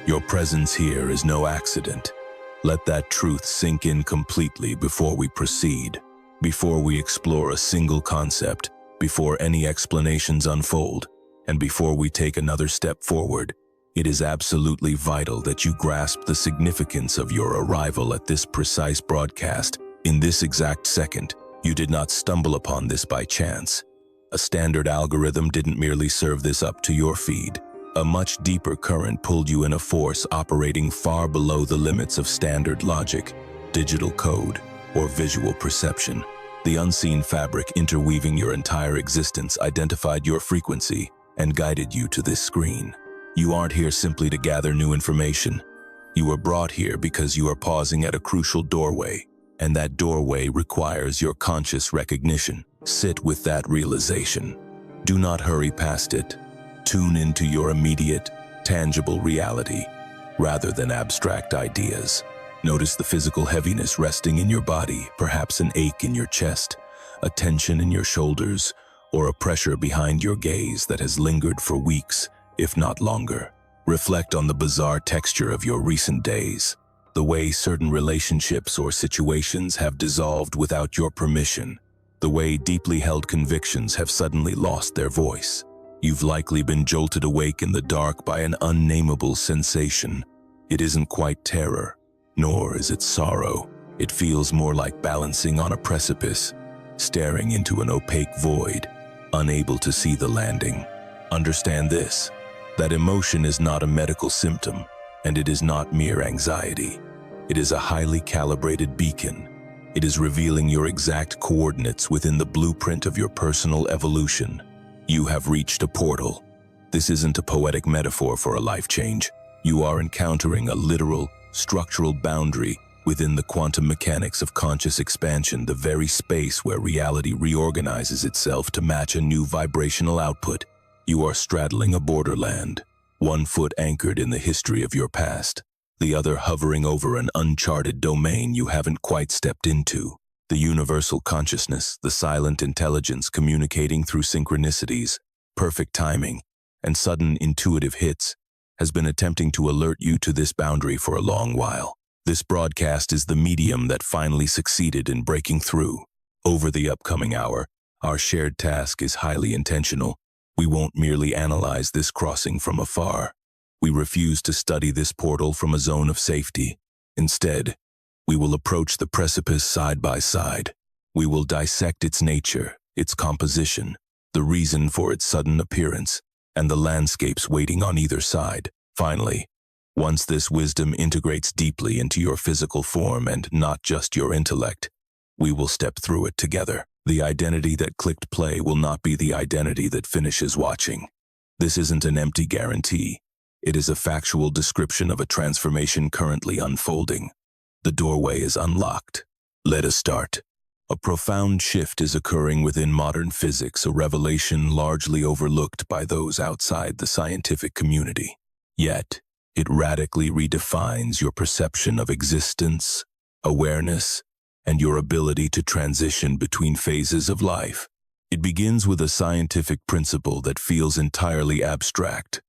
Your presence here is no accident. Let that truth sink in completely before we proceed, before we explore a single concept, before any explanations unfold, and before we take another step forward. It is absolutely vital that you grasp the significance of your arrival at this precise broadcast. In this exact second, you did not stumble upon this by chance. A standard algorithm didn't merely serve this up to your feed. A much deeper current pulled you in, a force operating far below the limits of standard logic, digital code, or visual perception. The unseen fabric interweaving your entire existence identified your frequency and guided you to this screen. You aren't here simply to gather new information. You were brought here because you are pausing at a crucial doorway, and that doorway requires your conscious recognition. Sit with that realization. Do not hurry past it. Tune into your immediate, tangible reality, rather than abstract ideas. Notice the physical heaviness resting in your body, perhaps an ache in your chest, a tension in your shoulders, or a pressure behind your gaze that has lingered for weeks, if not longer. Reflect on the bizarre texture of your recent days, the way certain relationships or situations have dissolved without your permission, the way deeply held convictions have suddenly lost their voice. You've likely been jolted awake in the dark by an unnameable sensation. It isn't quite terror, nor is it sorrow. It feels more like balancing on a precipice, staring into an opaque void, unable to see the landing. Understand this, that emotion is not a medical symptom, and it is not mere anxiety. It is a highly calibrated beacon. It is revealing your exact coordinates within the blueprint of your personal evolution. You have reached a portal. This isn't a poetic metaphor for a life change. You are encountering a literal, structural boundary within the quantum mechanics of conscious expansion, the very space where reality reorganizes itself to match a new vibrational output. You are straddling a borderland, one foot anchored in the history of your past, the other hovering over an uncharted domain you haven't quite stepped into. The universal consciousness, the silent intelligence communicating through synchronicities, perfect timing, and sudden intuitive hits, has been attempting to alert you to this boundary for a long while. This broadcast is the medium that finally succeeded in breaking through. Over the upcoming hour, our shared task is highly intentional. We won't merely analyze this crossing from afar. We refuse to study this portal from a zone of safety. Instead, we will approach the precipice side by side. We will dissect its nature, its composition, the reason for its sudden appearance, and the landscapes waiting on either side. Finally, once this wisdom integrates deeply into your physical form and not just your intellect, we will step through it together. The identity that clicked play will not be the identity that finishes watching. This isn't an empty guarantee. It is a factual description of a transformation currently unfolding. The doorway is unlocked. Let us start. A profound shift is occurring within modern physics, a revelation largely overlooked by those outside the scientific community. Yet, it radically redefines your perception of existence, awareness, and your ability to transition between phases of life. It begins with a scientific principle that feels entirely abstract,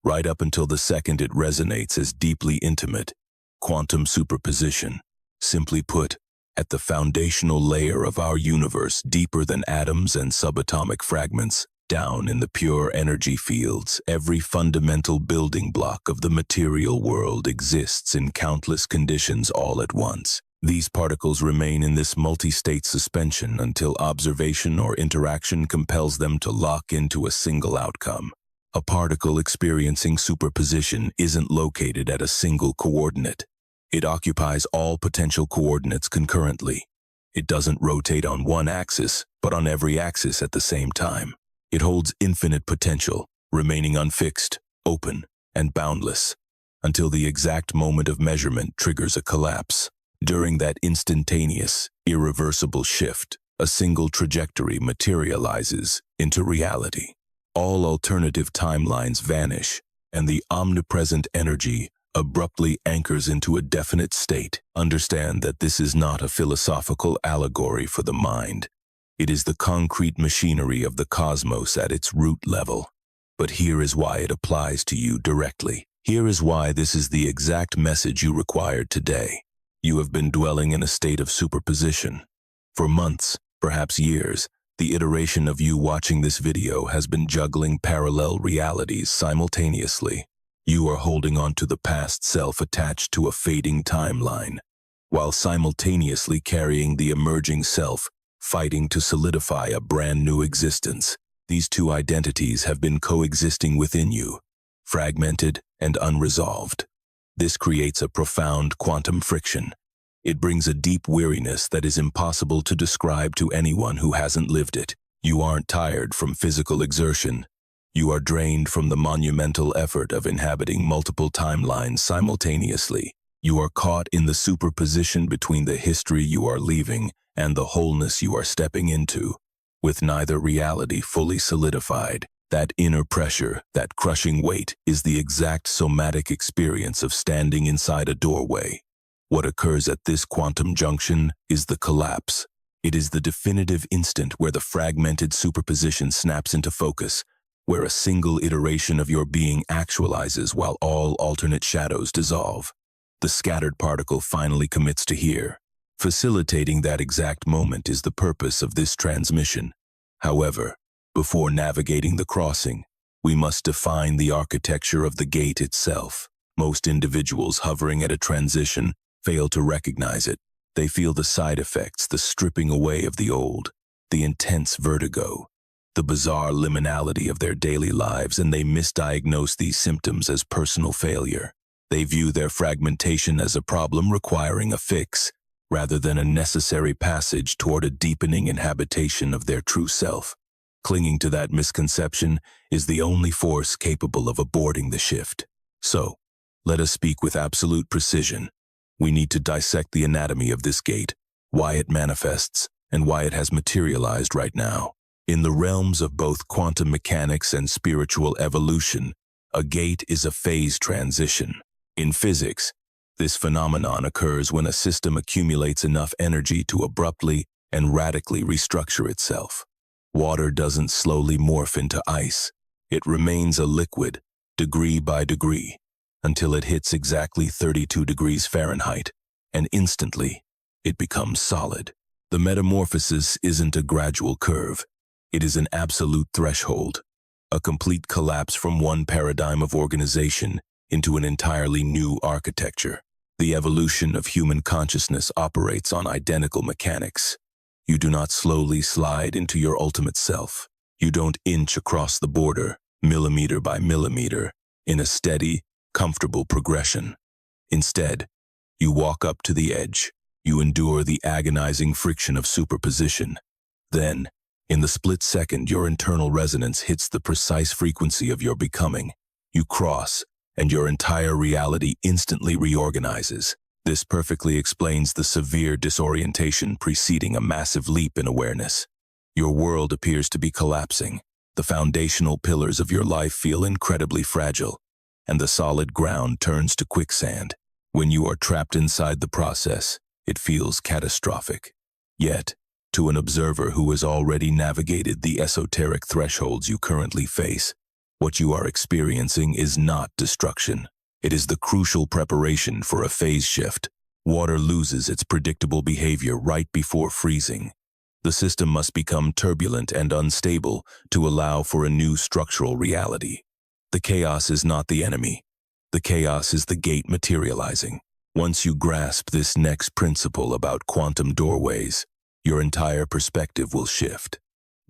right up until the second it resonates as deeply intimate: quantum superposition. Simply put, at the foundational layer of our universe, deeper than atoms and subatomic fragments, down in the pure energy fields, every fundamental building block of the material world exists in countless conditions all at once. These particles remain in this multi-state suspension until observation or interaction compels them to lock into a single outcome. A particle experiencing superposition isn't located at a single coordinate. It occupies all potential coordinates concurrently. It doesn't rotate on one axis, but on every axis at the same time. It holds infinite potential, remaining unfixed, open, and boundless, until the exact moment of measurement triggers a collapse. During that instantaneous, irreversible shift, a single trajectory materializes into reality. All alternative timelines vanish, and the omnipresent energy abruptly anchors into a definite state. Understand that this is not a philosophical allegory for the mind. It is the concrete machinery of the cosmos at its root level. But here is why it applies to you directly. Here is why this is the exact message you required today. You have been dwelling in a state of superposition. For months, perhaps years, the iteration of you watching this video has been juggling parallel realities simultaneously. You are holding on to the past self attached to a fading timeline, while simultaneously carrying the emerging self, fighting to solidify a brand new existence. These two identities have been coexisting within you, fragmented and unresolved. This creates a profound quantum friction. It brings a deep weariness that is impossible to describe to anyone who hasn't lived it. You aren't tired from physical exertion. You are drained from the monumental effort of inhabiting multiple timelines simultaneously. You are caught in the superposition between the history you are leaving and the wholeness you are stepping into. With neither reality fully solidified, that inner pressure, that crushing weight, is the exact somatic experience of standing inside a doorway. What occurs at this quantum junction is the collapse. It is the definitive instant where the fragmented superposition snaps into focus, where a single iteration of your being actualizes while all alternate shadows dissolve. The scattered particle finally commits to here. Facilitating that exact moment is the purpose of this transmission. However, before navigating the crossing, we must define the architecture of the gate itself. Most individuals hovering at a transition fail to recognize it. They feel the side effects, the stripping away of the old, the intense vertigo, the bizarre liminality of their daily lives, and they misdiagnose these symptoms as personal failure. They view their fragmentation as a problem requiring a fix, rather than a necessary passage toward a deepening inhabitation of their true self. Clinging to that misconception is the only force capable of aborting the shift. So, let us speak with absolute precision. We need to dissect the anatomy of this gate, why it manifests, and why it has materialized right now. In the realms of both quantum mechanics and spiritual evolution, a gate is a phase transition. In physics, this phenomenon occurs when a system accumulates enough energy to abruptly and radically restructure itself. Water doesn't slowly morph into ice. It remains a liquid, degree by degree, until it hits exactly 32 degrees Fahrenheit, and instantly, it becomes solid. The metamorphosis isn't a gradual curve. It is an absolute threshold, a complete collapse from one paradigm of organization into an entirely new architecture. The evolution of human consciousness operates on identical mechanics. You do not slowly slide into your ultimate self. You don't inch across the border, millimeter by millimeter, in a steady, comfortable progression. Instead, you walk up to the edge. You endure the agonizing friction of superposition. Then, in the split second your internal resonance hits the precise frequency of your becoming, you cross, and your entire reality instantly reorganizes. This perfectly explains the severe disorientation preceding a massive leap in awareness. Your world appears to be collapsing. The foundational pillars of your life feel incredibly fragile, and the solid ground turns to quicksand. When you are trapped inside the process, it feels catastrophic. Yet, to an observer who has already navigated the esoteric thresholds you currently face, what you are experiencing is not destruction. It is the crucial preparation for a phase shift. Water loses its predictable behavior right before freezing. The system must become turbulent and unstable to allow for a new structural reality. The chaos is not the enemy. The chaos is the gate materializing. Once you grasp this next principle about quantum doorways, your entire perspective will shift.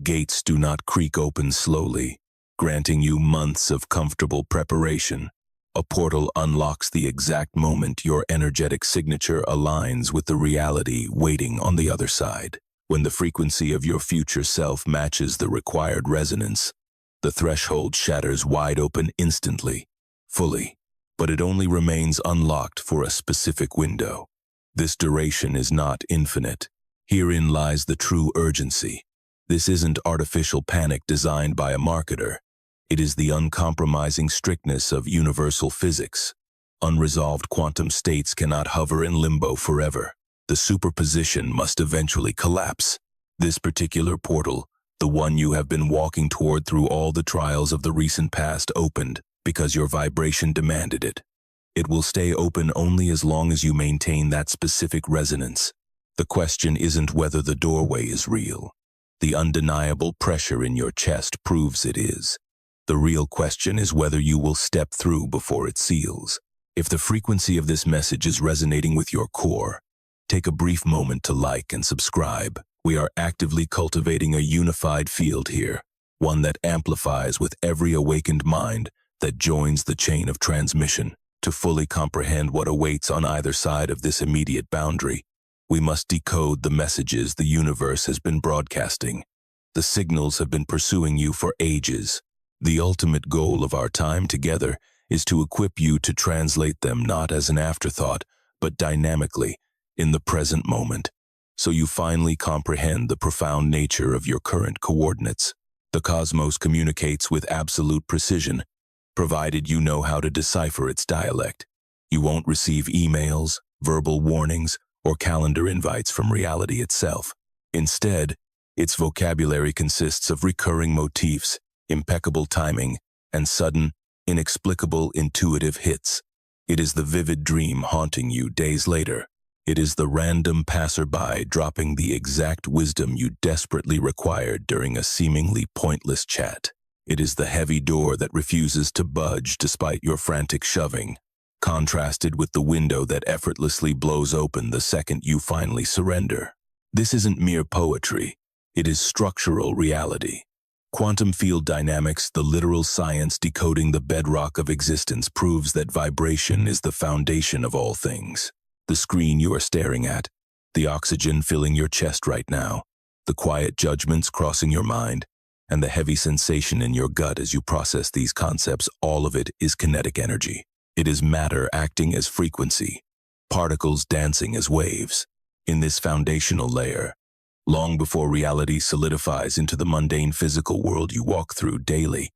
Gates do not creak open slowly, granting you months of comfortable preparation. A portal unlocks the exact moment your energetic signature aligns with the reality waiting on the other side. When the frequency of your future self matches the required resonance, the threshold shatters wide open instantly, fully, but it only remains unlocked for a specific window. This duration is not infinite. Herein lies the true urgency. This isn't artificial panic designed by a marketer. It is the uncompromising strictness of universal physics. Unresolved quantum states cannot hover in limbo forever. The superposition must eventually collapse. This particular portal, the one you have been walking toward through all the trials of the recent past, opened, because your vibration demanded it. It will stay open only as long as you maintain that specific resonance. The question isn't whether the doorway is real. The undeniable pressure in your chest proves it is. The real question is whether you will step through before it seals. If the frequency of this message is resonating with your core, take a brief moment to like and subscribe. We are actively cultivating a unified field here, one that amplifies with every awakened mind that joins the chain of transmission. To fully comprehend what awaits on either side of this immediate boundary, we must decode the messages the universe has been broadcasting. The signals have been pursuing you for ages. The ultimate goal of our time together is to equip you to translate them not as an afterthought, but dynamically, in the present moment, so you finally comprehend the profound nature of your current coordinates. The cosmos communicates with absolute precision, provided you know how to decipher its dialect. You won't receive emails, verbal warnings, or calendar invites from reality itself. Instead, its vocabulary consists of recurring motifs, impeccable timing, and sudden, inexplicable intuitive hits. It is the vivid dream haunting you days later. It is the random passerby dropping the exact wisdom you desperately required during a seemingly pointless chat. It is the heavy door that refuses to budge despite your frantic shoving, contrasted with the window that effortlessly blows open the second you finally surrender. This isn't mere poetry. It is structural reality. Quantum field dynamics, the literal science decoding the bedrock of existence, proves that vibration is the foundation of all things. The screen you are staring at, the oxygen filling your chest right now, the quiet judgments crossing your mind, and the heavy sensation in your gut as you process these concepts, all of it is kinetic energy. It is matter acting as frequency, particles dancing as waves. In this foundational layer, long before reality solidifies into the mundane physical world you walk through daily,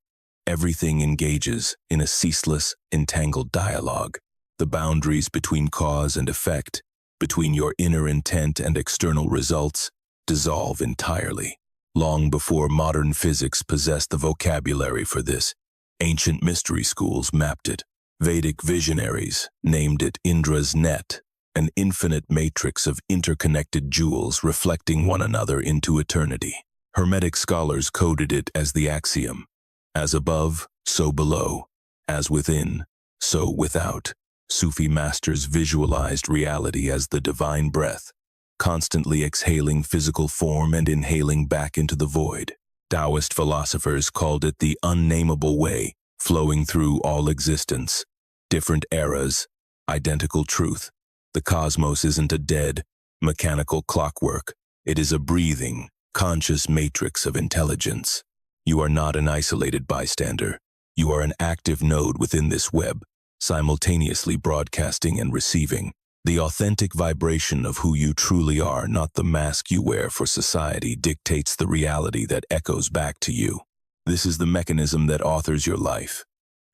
everything engages in a ceaseless, entangled dialogue. The boundaries between cause and effect, between your inner intent and external results, dissolve entirely. Long before modern physics possessed the vocabulary for this, ancient mystery schools mapped it. Vedic visionaries named it Indra's net, an infinite matrix of interconnected jewels reflecting one another into eternity. Hermetic scholars coded it as the axiom, as above, so below, as within, so without. Sufi masters visualized reality as the divine breath, constantly exhaling physical form and inhaling back into the void. Taoist philosophers called it the unnameable way, flowing through all existence. Different eras, identical truth. The cosmos isn't a dead, mechanical clockwork. It is a breathing, conscious matrix of intelligence. You are not an isolated bystander. You are an active node within this web, simultaneously broadcasting and receiving. The authentic vibration of who you truly are, not the mask you wear for society, dictates the reality that echoes back to you. This is the mechanism that authors your life.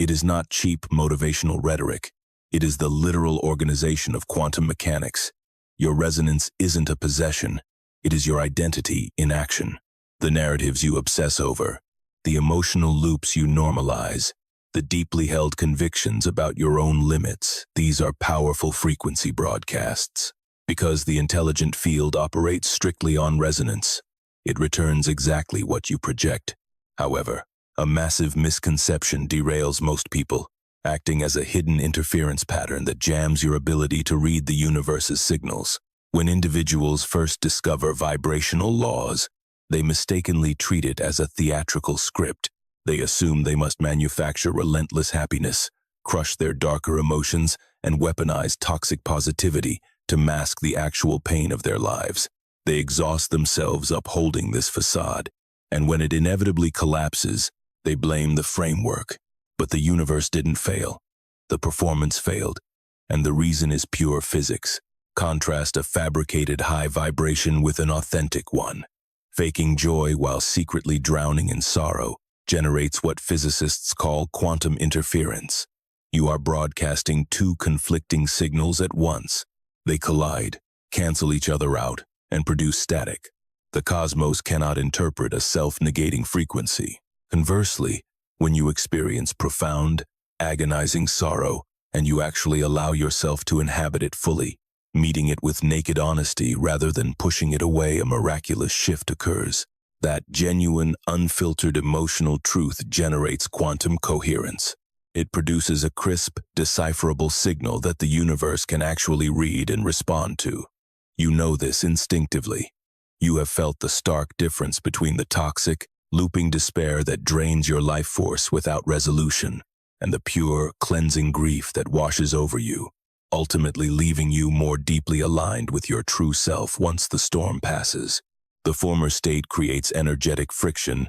It is not cheap motivational rhetoric. It is the literal organization of quantum mechanics. Your resonance isn't a possession. It is your identity in action. The narratives you obsess over, the emotional loops you normalize, the deeply held convictions about your own limits, these are powerful frequency broadcasts. Because the intelligent field operates strictly on resonance, it returns exactly what you project. However, a massive misconception derails most people, acting as a hidden interference pattern that jams your ability to read the universe's signals. When individuals first discover vibrational laws, they mistakenly treat it as a theatrical script. They assume they must manufacture relentless happiness, crush their darker emotions, and weaponize toxic positivity to mask the actual pain of their lives. They exhaust themselves upholding this facade, and when it inevitably collapses, they blame the framework. But the universe didn't fail. The performance failed, and the reason is pure physics. Contrast a fabricated high vibration with an authentic one. Faking joy while secretly drowning in sorrow generates what physicists call quantum interference. You are broadcasting two conflicting signals at once. They collide, cancel each other out, and produce static. The cosmos cannot interpret a self-negating frequency. Conversely, when you experience profound, agonizing sorrow, and you actually allow yourself to inhabit it fully, meeting it with naked honesty rather than pushing it away, a miraculous shift occurs. That genuine, unfiltered emotional truth generates quantum coherence. It produces a crisp, decipherable signal that the universe can actually read and respond to. You know this instinctively. You have felt the stark difference between the toxic, looping despair that drains your life force without resolution, and the pure, cleansing grief that washes over you, ultimately leaving you more deeply aligned with your true self once the storm passes. The former state creates energetic friction,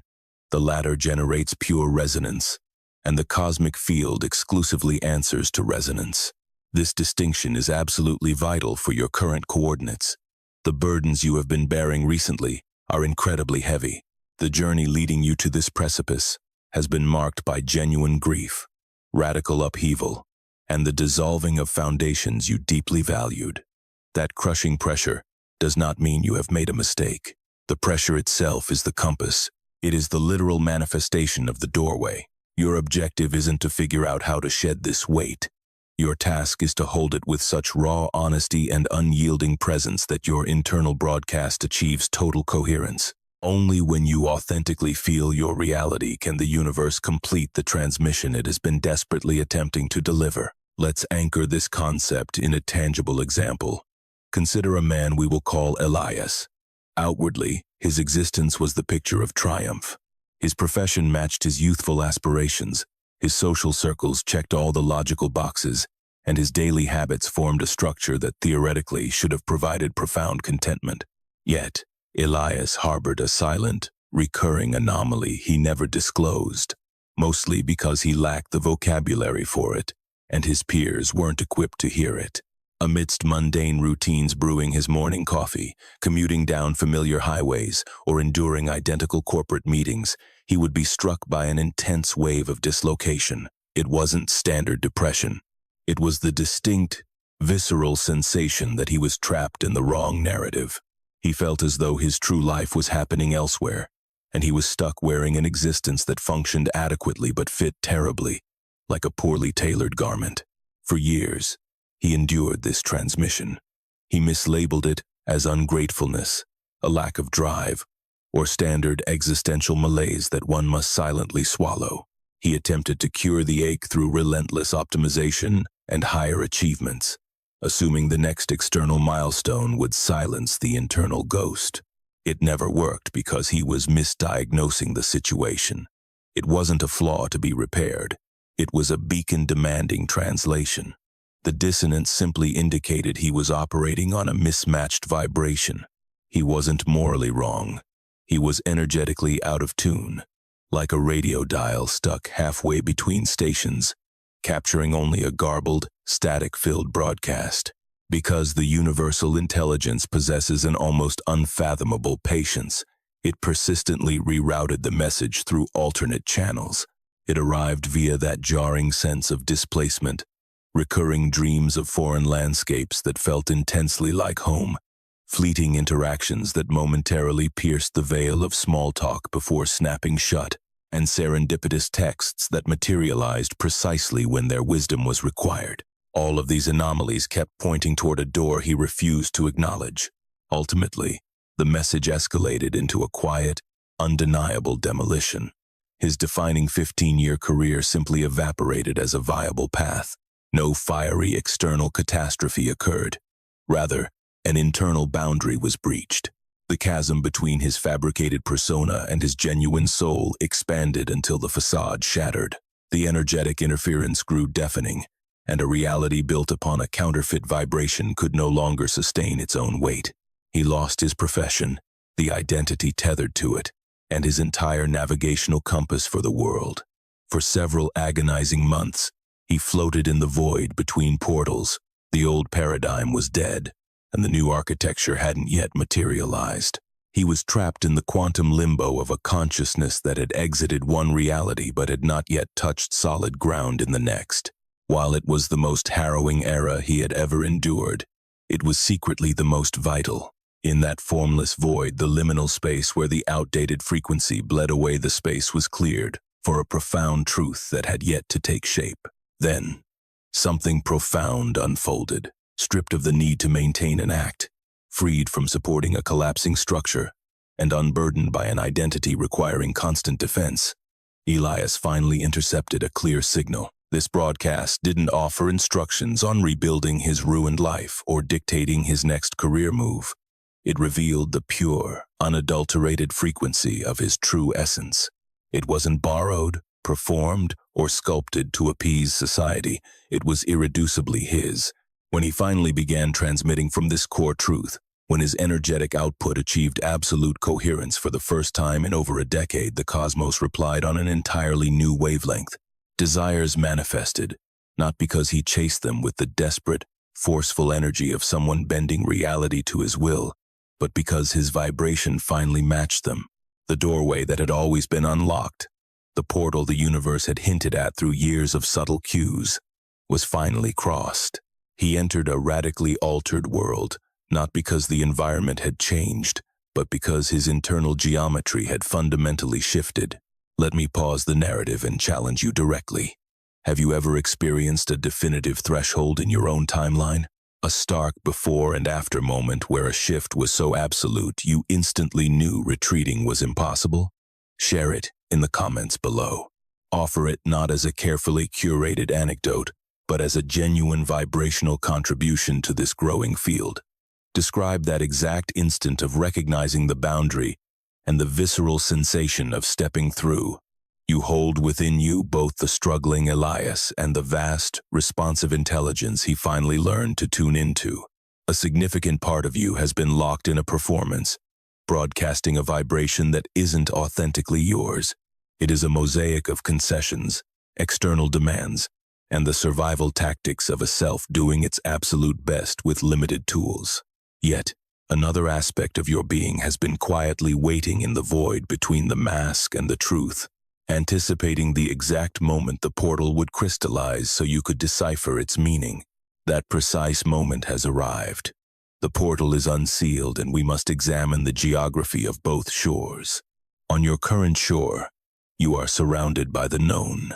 the latter generates pure resonance, and the cosmic field exclusively answers to resonance. This distinction is absolutely vital for your current coordinates. The burdens you have been bearing recently are incredibly heavy. The journey leading you to this precipice has been marked by genuine grief, radical upheaval, and the dissolving of foundations you deeply valued. That crushing pressure does not mean you have made a mistake. The pressure itself is the compass. It is the literal manifestation of the doorway. Your objective isn't to figure out how to shed this weight. Your task is to hold it with such raw honesty and unyielding presence that your internal broadcast achieves total coherence. Only when you authentically feel your reality can the universe complete the transmission it has been desperately attempting to deliver. Let's anchor this concept in a tangible example. Consider a man we will call Elias. Outwardly, his existence was the picture of triumph. His profession matched his youthful aspirations, his social circles checked all the logical boxes, and his daily habits formed a structure that theoretically should have provided profound contentment. Yet, Elias harbored a silent, recurring anomaly he never disclosed, mostly because he lacked the vocabulary for it, and his peers weren't equipped to hear it. Amidst mundane routines, brewing his morning coffee, commuting down familiar highways, or enduring identical corporate meetings, he would be struck by an intense wave of dislocation. It wasn't standard depression. It was the distinct, visceral sensation that he was trapped in the wrong narrative. He felt as though his true life was happening elsewhere, and he was stuck wearing an existence that functioned adequately but fit terribly, like a poorly tailored garment. For years, he endured this transmission. He mislabeled it as ungratefulness, a lack of drive, or standard existential malaise that one must silently swallow. He attempted to cure the ache through relentless optimization and higher achievements, assuming the next external milestone would silence the internal ghost. It never worked because he was misdiagnosing the situation. It wasn't a flaw to be repaired. It was a beacon demanding translation. The dissonance simply indicated he was operating on a mismatched vibration. He wasn't morally wrong. He was energetically out of tune, like a radio dial stuck halfway between stations, capturing only a garbled, static-filled broadcast. Because the universal intelligence possesses an almost unfathomable patience, it persistently rerouted the message through alternate channels. It arrived via that jarring sense of displacement, recurring dreams of foreign landscapes that felt intensely like home, fleeting interactions that momentarily pierced the veil of small talk before snapping shut, and serendipitous texts that materialized precisely when their wisdom was required. All of these anomalies kept pointing toward a door he refused to acknowledge. Ultimately, the message escalated into a quiet, undeniable demolition. His defining 15-year career simply evaporated as a viable path. No fiery external catastrophe occurred. Rather, an internal boundary was breached. The chasm between his fabricated persona and his genuine soul expanded until the facade shattered. The energetic interference grew deafening, and a reality built upon a counterfeit vibration could no longer sustain its own weight. He lost his profession, the identity tethered to it, and his entire navigational compass for the world. For several agonizing months, he floated in the void between portals. The old paradigm was dead, and the new architecture hadn't yet materialized. He was trapped in the quantum limbo of a consciousness that had exited one reality but had not yet touched solid ground in the next. While it was the most harrowing era he had ever endured, it was secretly the most vital. In that formless void, the liminal space where the outdated frequency bled away, the space was cleared for a profound truth that had yet to take shape. Then, something profound unfolded. Stripped of the need to maintain an act, freed from supporting a collapsing structure, and unburdened by an identity requiring constant defense, Elias finally intercepted a clear signal. This broadcast didn't offer instructions on rebuilding his ruined life or dictating his next career move. It revealed the pure, unadulterated frequency of his true essence. It wasn't borrowed, performed, or sculpted to appease society. It was irreducibly his. When he finally began transmitting from this core truth, when his energetic output achieved absolute coherence for the first time in over a decade, the cosmos replied on an entirely new wavelength. Desires manifested, not because he chased them with the desperate, forceful energy of someone bending reality to his will, but because his vibration finally matched them. The doorway that had always been unlocked, the portal the universe had hinted at through years of subtle cues, was finally crossed. He entered a radically altered world, not because the environment had changed, but because his internal geometry had fundamentally shifted. Let me pause the narrative and challenge you directly. Have you ever experienced a definitive threshold in your own timeline? A stark before and after moment where a shift was so absolute you instantly knew retreating was impossible? Share it in the comments below. Offer it not as a carefully curated anecdote, but as a genuine vibrational contribution to this growing field. Describe that exact instant of recognizing the boundary and the visceral sensation of stepping through. You hold within you both the struggling Elias and the vast, responsive intelligence he finally learned to tune into. A significant part of you has been locked in a performance, broadcasting a vibration that isn't authentically yours. It is a mosaic of concessions, external demands, and the survival tactics of a self doing its absolute best with limited tools. Yet, another aspect of your being has been quietly waiting in the void between the mask and the truth, anticipating the exact moment the portal would crystallize so you could decipher its meaning. That precise moment has arrived. The portal is unsealed and we must examine the geography of both shores. On your current shore, you are surrounded by the known.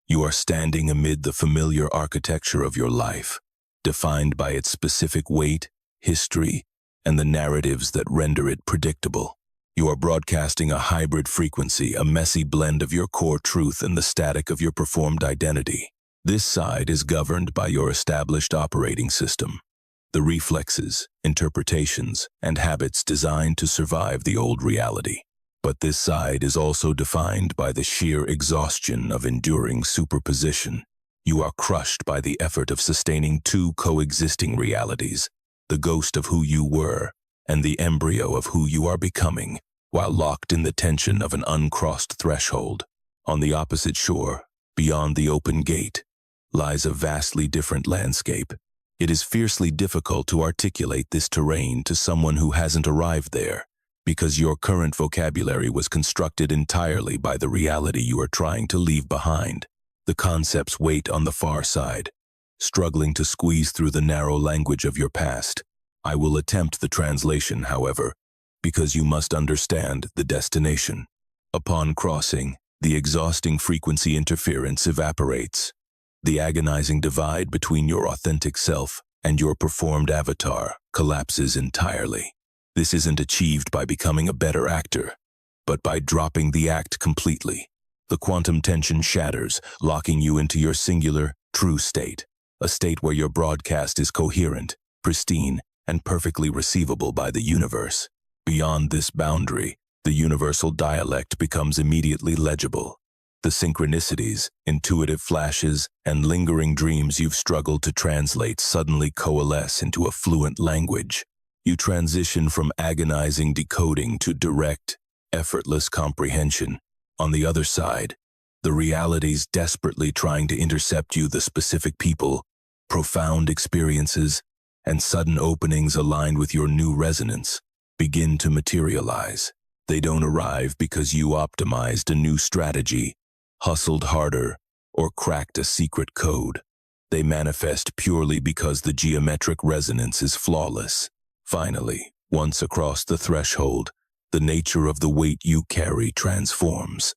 You are standing amid the familiar architecture of your life, defined by its specific weight, history, and the narratives that render it predictable. You are broadcasting a hybrid frequency, a messy blend of your core truth and the static of your performed identity. This side is governed by your established operating system, the reflexes, interpretations, and habits designed to survive the old reality. But this side is also defined by the sheer exhaustion of enduring superposition. You are crushed by the effort of sustaining two coexisting realities, the ghost of who you were and the embryo of who you are becoming, while locked in the tension of an uncrossed threshold. On the opposite shore, beyond the open gate, lies a vastly different landscape. It is fiercely difficult to articulate this terrain to someone who hasn't arrived there, because your current vocabulary was constructed entirely by the reality you are trying to leave behind. The concepts wait on the far side, struggling to squeeze through the narrow language of your past. I will attempt the translation, however, because you must understand the destination. Upon crossing, the exhausting frequency interference evaporates. The agonizing divide between your authentic self and your performed avatar collapses entirely. This isn't achieved by becoming a better actor, but by dropping the act completely. The quantum tension shatters, locking you into your singular, true state, a state where your broadcast is coherent, pristine, and perfectly receivable by the universe. Beyond this boundary, the universal dialect becomes immediately legible. The synchronicities, intuitive flashes, and lingering dreams you've struggled to translate suddenly coalesce into a fluent language. You transition from agonizing decoding to direct, effortless comprehension. On the other side, the realities desperately trying to intercept you, the specific people, profound experiences, and sudden openings aligned with your new resonance, begin to materialize. They don't arrive because you optimized a new strategy, hustled harder, or cracked a secret code. They manifest purely because the geometric resonance is flawless. Finally, once across the threshold, the nature of the weight you carry transforms.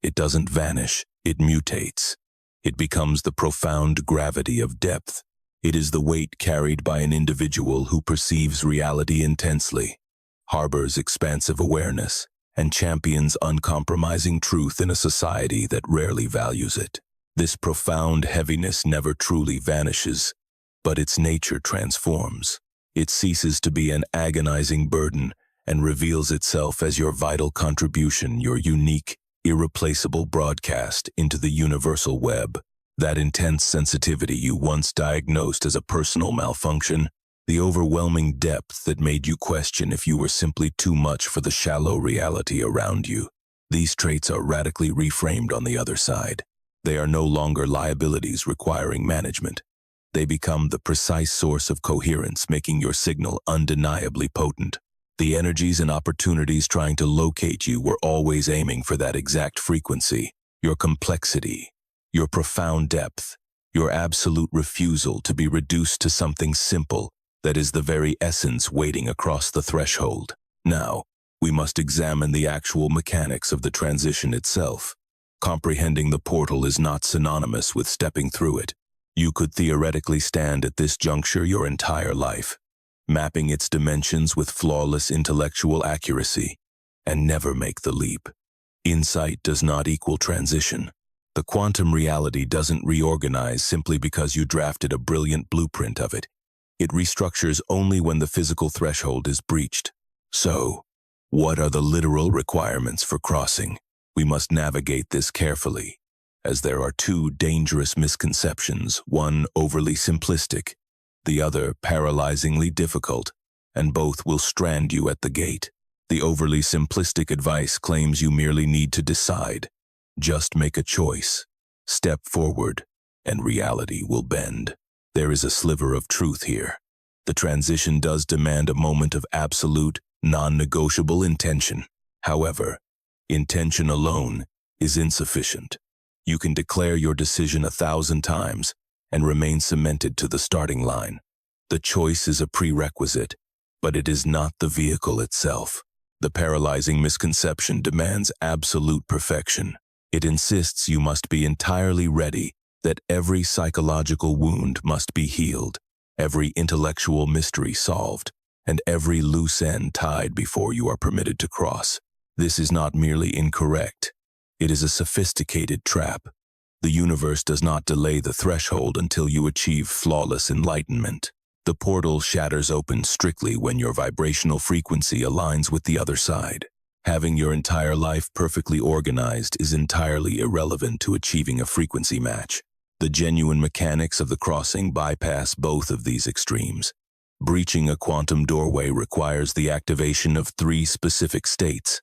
It doesn't vanish, it mutates. It becomes the profound gravity of depth. It is the weight carried by an individual who perceives reality intensely, harbors expansive awareness, and champions uncompromising truth in a society that rarely values it. This profound heaviness never truly vanishes, but its nature transforms. It ceases to be an agonizing burden and reveals itself as your vital contribution, your unique, irreplaceable broadcast into the universal web. That intense sensitivity you once diagnosed as a personal malfunction, the overwhelming depth that made you question if you were simply too much for the shallow reality around you. These traits are radically reframed on the other side. They are no longer liabilities requiring management. They become the precise source of coherence, making your signal undeniably potent. The energies and opportunities trying to locate you were always aiming for that exact frequency, your complexity, your profound depth, your absolute refusal to be reduced to something simple that is the very essence waiting across the threshold. Now, we must examine the actual mechanics of the transition itself. Comprehending the portal is not synonymous with stepping through it. You could theoretically stand at this juncture your entire life, mapping its dimensions with flawless intellectual accuracy, and never make the leap. Insight does not equal transition. The quantum reality doesn't reorganize simply because you drafted a brilliant blueprint of it. It restructures only when the physical threshold is breached. So, what are the literal requirements for crossing? We must navigate this carefully, as there are two dangerous misconceptions, one overly simplistic, the other paralyzingly difficult, and both will strand you at the gate. The overly simplistic advice claims you merely need to decide. Just make a choice, step forward, and reality will bend. There is a sliver of truth here. The transition does demand a moment of absolute, non-negotiable intention. However, intention alone is insufficient. You can declare your decision 1,000 times and remain cemented to the starting line. The choice is a prerequisite, but it is not the vehicle itself. The paralyzing misconception demands absolute perfection. It insists you must be entirely ready, that every psychological wound must be healed, every intellectual mystery solved, and every loose end tied before you are permitted to cross. This is not merely incorrect. It is a sophisticated trap. The universe does not delay the threshold until you achieve flawless enlightenment. The portal shatters open strictly when your vibrational frequency aligns with the other side. Having your entire life perfectly organized is entirely irrelevant to achieving a frequency match. The genuine mechanics of the crossing bypass both of these extremes. Breaching a quantum doorway requires the activation of 3 specific states,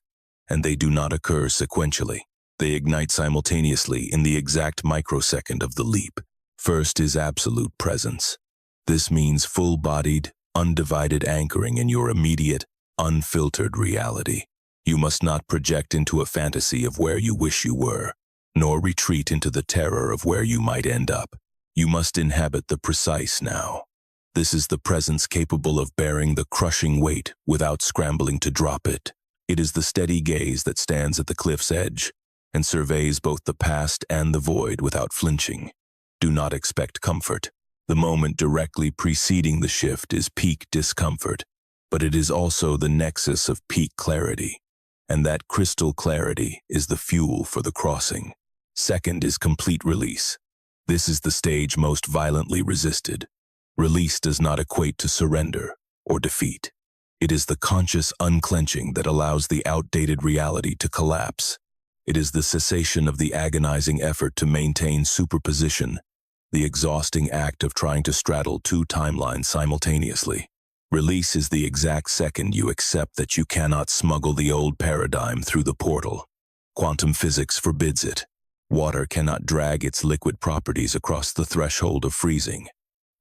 and they do not occur sequentially. They ignite simultaneously in the exact microsecond of the leap. First is absolute presence. This means full-bodied, undivided anchoring in your immediate, unfiltered reality. You must not project into a fantasy of where you wish you were, nor retreat into the terror of where you might end up. You must inhabit the precise now. This is the presence capable of bearing the crushing weight without scrambling to drop it. It is the steady gaze that stands at the cliff's edge and surveys both the past and the void without flinching. Do not expect comfort. The moment directly preceding the shift is peak discomfort, but it is also the nexus of peak clarity, and that crystal clarity is the fuel for the crossing. Second is complete release. This is the stage most violently resisted. Release does not equate to surrender or defeat. It is the conscious unclenching that allows the outdated reality to collapse. It is the cessation of the agonizing effort to maintain superposition, the exhausting act of trying to straddle 2 timelines simultaneously. Release is the exact second you accept that you cannot smuggle the old paradigm through the portal. Quantum physics forbids it. Water cannot drag its liquid properties across the threshold of freezing.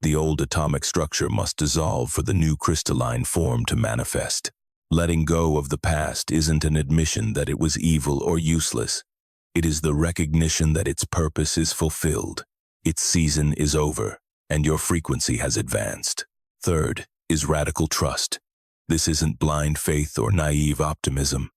The old atomic structure must dissolve for the new crystalline form to manifest. Letting go of the past isn't an admission that it was evil or useless. It is the recognition that its purpose is fulfilled. Its season is over, and your frequency has advanced. Third is radical trust. This isn't blind faith or naive optimism.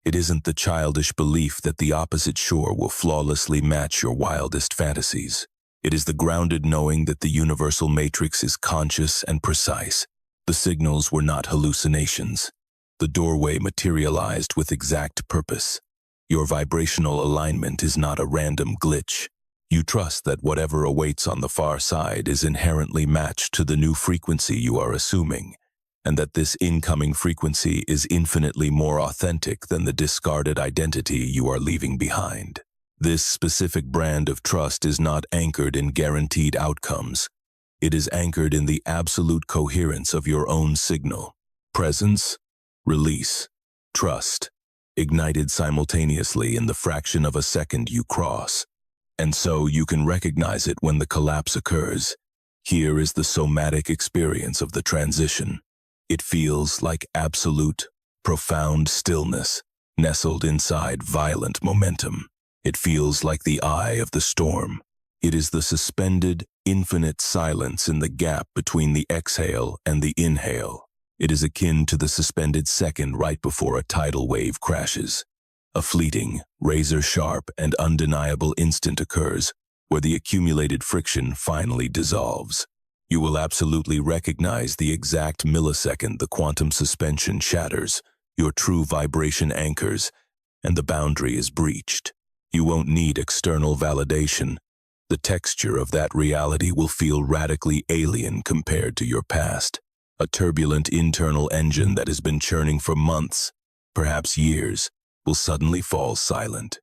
It isn't the childish belief that the opposite shore will flawlessly match your wildest fantasies. It is the grounded knowing that the universal matrix is conscious and precise. The signals were not hallucinations. The doorway materialized with exact purpose. Your vibrational alignment is not a random glitch. You trust that whatever awaits on the far side is inherently matched to the new frequency you are assuming, and that this incoming frequency is infinitely more authentic than the discarded identity you are leaving behind. This specific brand of trust is not anchored in guaranteed outcomes. It is anchored in the absolute coherence of your own signal. Presence, release, trust, ignited simultaneously in the fraction of a second you cross. And so you can recognize it when the collapse occurs. Here is the somatic experience of the transition. It feels like absolute, profound stillness, nestled inside violent momentum. It feels like the eye of the storm. It is the suspended, infinite silence in the gap between the exhale and the inhale. It is akin to the suspended second right before a tidal wave crashes. A fleeting, razor-sharp, and undeniable instant occurs where the accumulated friction finally dissolves. You will absolutely recognize the exact millisecond the quantum suspension shatters, your true vibration anchors, and the boundary is breached. You won't need external validation. The texture of that reality will feel radically alien compared to your past. A turbulent internal engine that has been churning for months, perhaps years, will suddenly fall silent.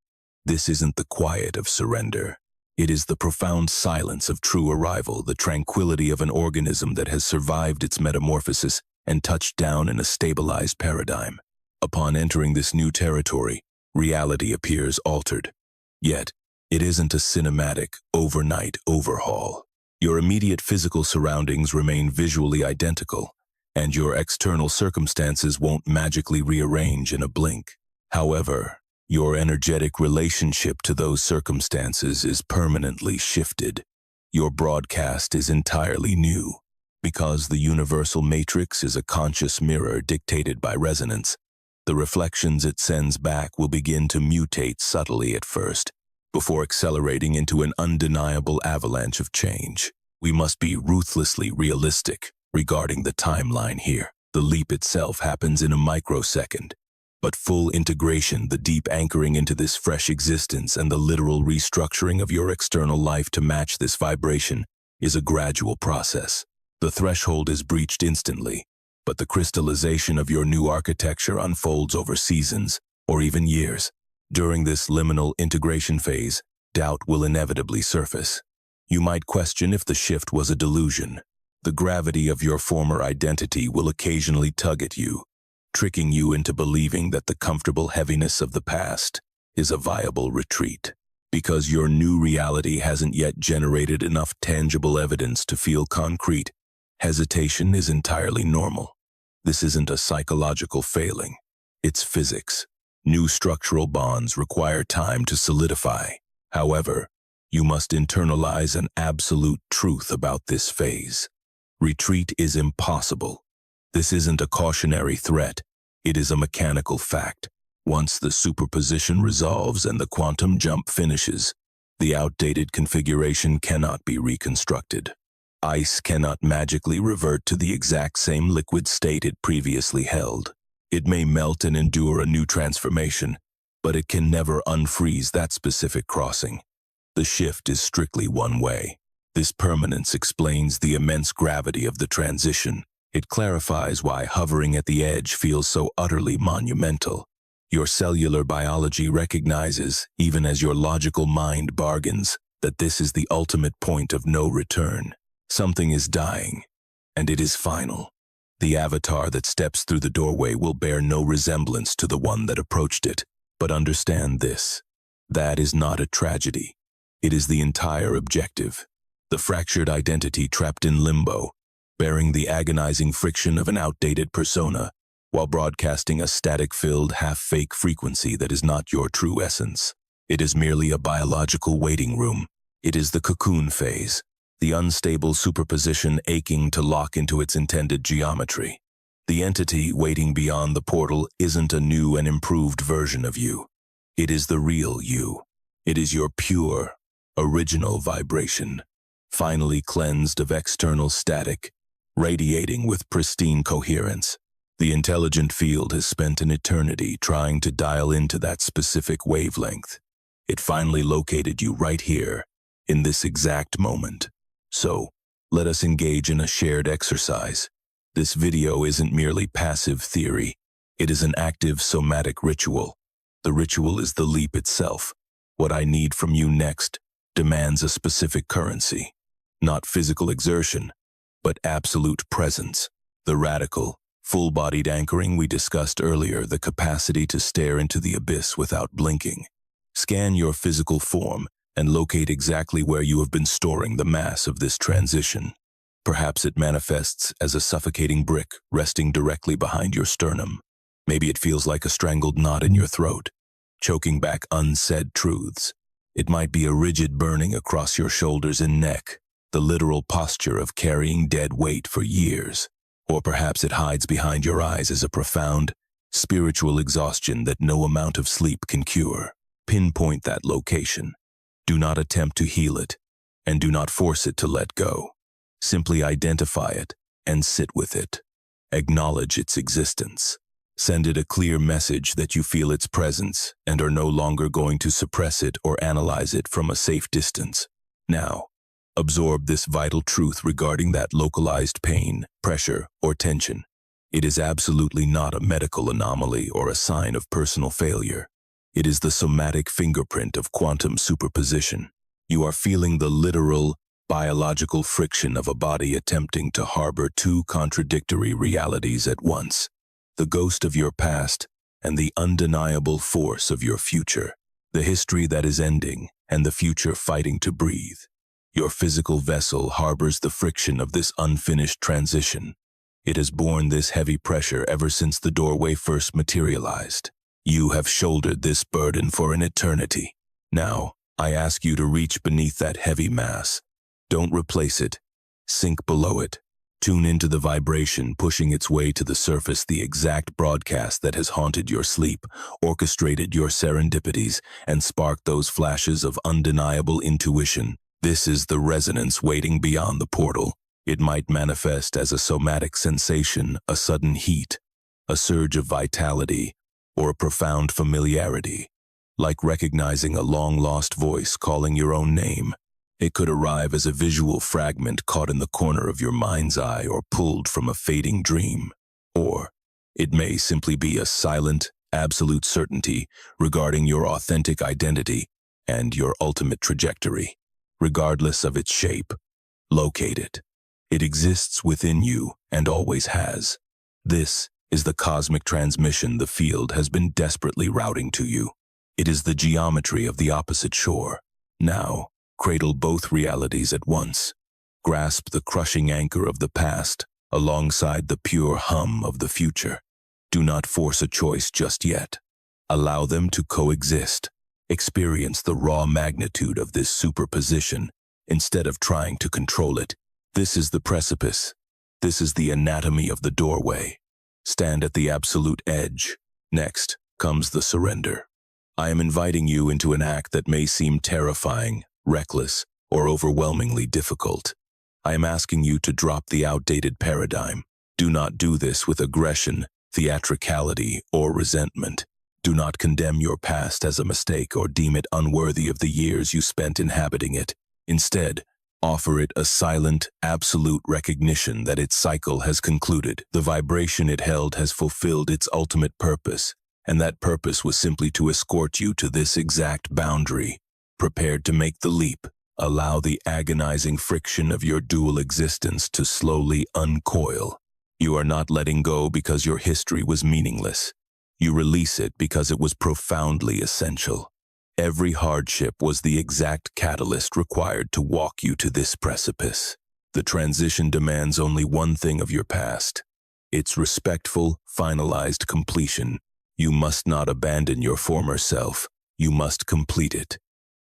This isn't the quiet of surrender. It is the profound silence of true arrival, the tranquility of an organism that has survived its metamorphosis and touched down in a stabilized paradigm. Upon entering this new territory, reality appears altered. Yet, it isn't a cinematic, overnight overhaul. Your immediate physical surroundings remain visually identical, and your external circumstances won't magically rearrange in a blink. However, your energetic relationship to those circumstances is permanently shifted. Your broadcast is entirely new. Because the universal matrix is a conscious mirror dictated by resonance, the reflections it sends back will begin to mutate subtly at first, before accelerating into an undeniable avalanche of change. We must be ruthlessly realistic regarding the timeline here. The leap itself happens in a microsecond. But full integration, the deep anchoring into this fresh existence and the literal restructuring of your external life to match this vibration is a gradual process. The threshold is breached instantly, but the crystallization of your new architecture unfolds over seasons or even years. During this liminal integration phase, doubt will inevitably surface. You might question if the shift was a delusion. The gravity of your former identity will occasionally tug at you, tricking you into believing that the comfortable heaviness of the past is a viable retreat. Because your new reality hasn't yet generated enough tangible evidence to feel concrete, hesitation is entirely normal. This isn't a psychological failing. It's physics. New structural bonds require time to solidify. However, you must internalize an absolute truth about this phase. Retreat is impossible. This isn't a cautionary threat. It is a mechanical fact. Once the superposition resolves and the quantum jump finishes, the outdated configuration cannot be reconstructed. Ice cannot magically revert to the exact same liquid state it previously held. It may melt and endure a new transformation, but it can never unfreeze that specific crossing. The shift is strictly one way. This permanence explains the immense gravity of the transition. It clarifies why hovering at the edge feels so utterly monumental. Your cellular biology recognizes, even as your logical mind bargains, that this is the ultimate point of no return. Something is dying, and it is final. The avatar that steps through the doorway will bear no resemblance to the one that approached it. But understand this: that is not a tragedy. It is the entire objective. The fractured identity trapped in limbo, bearing the agonizing friction of an outdated persona, while broadcasting a static-filled, half-fake frequency that is not your true essence. It is merely a biological waiting room. It is the cocoon phase, the unstable superposition aching to lock into its intended geometry. The entity waiting beyond the portal isn't a new and improved version of you. It is the real you. It is your pure, original vibration, finally cleansed of external static, radiating with pristine coherence. The intelligent field has spent an eternity trying to dial into that specific wavelength. It finally located you right here, in this exact moment. So, let us engage in a shared exercise. This video isn't merely passive theory. It is an active somatic ritual. The ritual is the leap itself. What I need from you next demands a specific currency. Not physical exertion, but absolute presence. The radical, full-bodied anchoring we discussed earlier, the capacity to stare into the abyss without blinking. Scan your physical form and locate exactly where you have been storing the mass of this transition. Perhaps it manifests as a suffocating brick resting directly behind your sternum. Maybe it feels like a strangled knot in your throat, choking back unsaid truths. It might be a rigid burning across your shoulders and neck, the literal posture of carrying dead weight for years. Or perhaps it hides behind your eyes as a profound, spiritual exhaustion that no amount of sleep can cure. Pinpoint that location. Do not attempt to heal it, and do not force it to let go. Simply identify it and sit with it. Acknowledge its existence. Send it a clear message that you feel its presence and are no longer going to suppress it or analyze it from a safe distance. Now, absorb this vital truth regarding that localized pain, pressure, or tension. It is absolutely not a medical anomaly or a sign of personal failure. It is the somatic fingerprint of quantum superposition. You are feeling the literal, biological friction of a body attempting to harbor two contradictory realities at once. The ghost of your past and the undeniable force of your future. The history that is ending and the future fighting to breathe. Your physical vessel harbors the friction of this unfinished transition. It has borne this heavy pressure ever since the doorway first materialized. You have shouldered this burden for an eternity. Now, I ask you to reach beneath that heavy mass. Don't replace it. Sink below it. Tune into the vibration pushing its way to the surface, the exact broadcast that has haunted your sleep, orchestrated your serendipities, and sparked those flashes of undeniable intuition. This is the resonance waiting beyond the portal. It might manifest as a somatic sensation, a sudden heat, a surge of vitality, or a profound familiarity, like recognizing a long-lost voice calling your own name. It could arrive as a visual fragment caught in the corner of your mind's eye or pulled from a fading dream. Or it may simply be a silent, absolute certainty regarding your authentic identity and your ultimate trajectory. Regardless of its shape, locate it. It exists within you and always has. This is the cosmic transmission the field has been desperately routing to you. It is the geometry of the opposite shore. Now, cradle both realities at once. Grasp the crushing anchor of the past alongside the pure hum of the future. Do not force a choice just yet. Allow them to coexist. Experience the raw magnitude of this superposition instead of trying to control it. This is the precipice. This is the anatomy of the doorway. Stand at the absolute edge. Next comes the surrender. I am inviting you into an act that may seem terrifying, reckless, or overwhelmingly difficult. I am asking you to drop the outdated paradigm. Do not do this with aggression, theatricality, or resentment. Do not condemn your past as a mistake or deem it unworthy of the years you spent inhabiting it. Instead, offer it a silent, absolute recognition that its cycle has concluded. The vibration it held has fulfilled its ultimate purpose, and that purpose was simply to escort you to this exact boundary. Prepared to make the leap, allow the agonizing friction of your dual existence to slowly uncoil. You are not letting go because your history was meaningless. You release it because it was profoundly essential. Every hardship was the exact catalyst required to walk you to this precipice. The transition demands only one thing of your past: its respectful, finalized completion. You must not abandon your former self. You must complete it.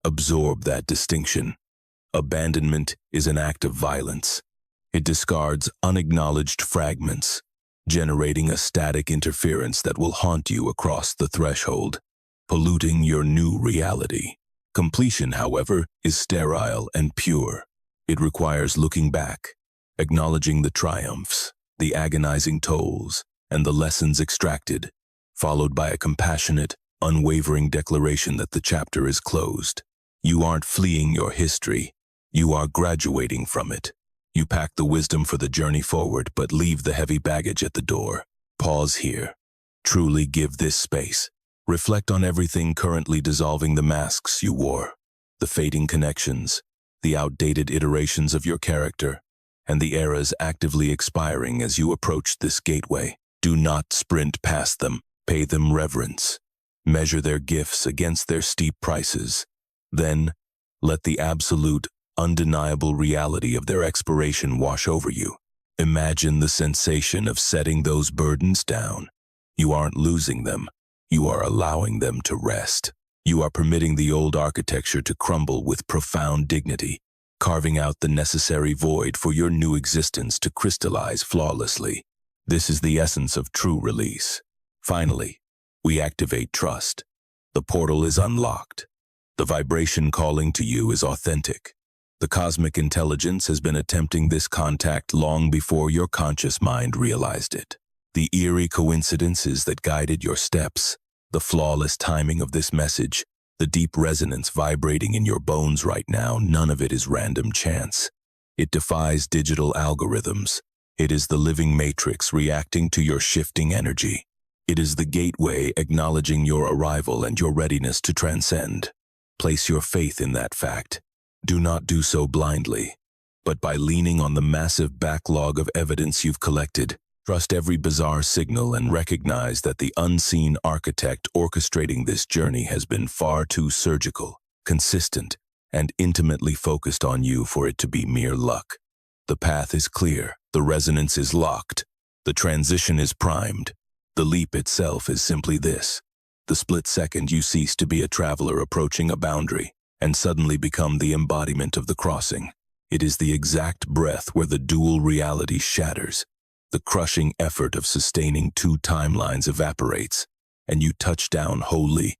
Absorb that distinction. Abandonment is an act of violence. It discards unacknowledged fragments. generating a static interference that will haunt you across the threshold, polluting your new reality. Completion, however, is sterile and pure. It requires looking back, acknowledging the triumphs, the agonizing tolls, and the lessons extracted, followed by a compassionate, unwavering declaration that the chapter is closed. You aren't fleeing your history, you are graduating from it. You pack the wisdom for the journey forward, but leave the heavy baggage at the door. Pause here. Truly give this space. Reflect on everything currently dissolving the masks you wore, the fading connections, the outdated iterations of your character, and the eras actively expiring as you approach this gateway. Do not sprint past them. Pay them reverence. Measure their gifts against their steep prices. Then, let the absolute, undeniable reality of their expiration wash over you. Imagine the sensation of setting those burdens down. You aren't losing them. You are allowing them to rest. You are permitting the old architecture to crumble with profound dignity, carving out the necessary void for your new existence to crystallize flawlessly. This is the essence of true release. Finally, we activate trust. The portal is unlocked. The vibration calling to you is authentic. The cosmic intelligence has been attempting this contact long before your conscious mind realized it. The eerie coincidences that guided your steps, the flawless timing of this message, the deep resonance vibrating in your bones right now, none of it is random chance. It defies digital algorithms. It is the living matrix reacting to your shifting energy. It is the gateway acknowledging your arrival and your readiness to transcend. Place your faith in that fact. Do not do so blindly, but by leaning on the massive backlog of evidence you've collected. Trust every bizarre signal and recognize that the unseen architect orchestrating this journey has been far too surgical, consistent, and intimately focused on you for it to be mere luck. The path is clear, the resonance is locked, the transition is primed. The leap itself is simply this: the split second you cease to be a traveler approaching a boundary and suddenly become the embodiment of the crossing. It is the exact breath where the dual reality shatters. The crushing effort of sustaining two timelines evaporates, and you touch down wholly,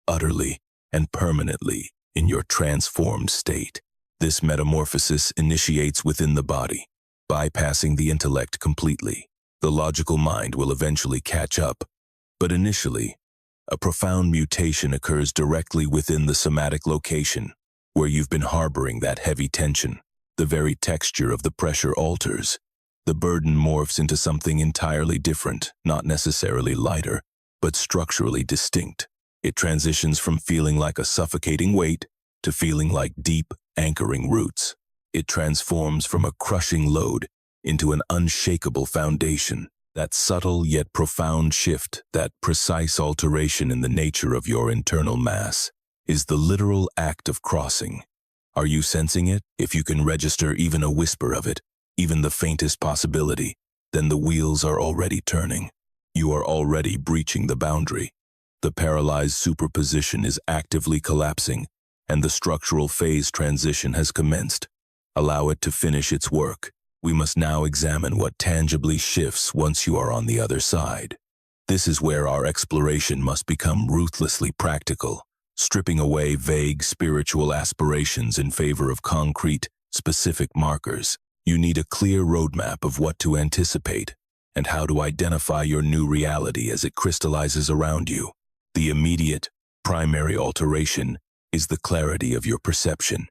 utterly, and permanently in your transformed state. This metamorphosis initiates within the body, bypassing the intellect completely. The logical mind will eventually catch up, but initially, a profound mutation occurs directly within the somatic location, where you've been harboring that heavy tension. The very texture of the pressure alters. The burden morphs into something entirely different, not necessarily lighter, but structurally distinct. It transitions from feeling like a suffocating weight to feeling like deep, anchoring roots. It transforms from a crushing load into an unshakable foundation. That subtle yet profound shift, that precise alteration in the nature of your internal mass, is the literal act of crossing. Are you sensing it? If you can register even a whisper of it, even the faintest possibility, then the wheels are already turning. You are already breaching the boundary. The paralyzed superposition is actively collapsing, and the structural phase transition has commenced. Allow it to finish its work. We must now examine what tangibly shifts once you are on the other side. This is where our exploration must become ruthlessly practical, stripping away vague spiritual aspirations in favor of concrete, specific markers. You need a clear roadmap of what to anticipate and how to identify your new reality as it crystallizes around you. The immediate, primary alteration is the clarity of your perception.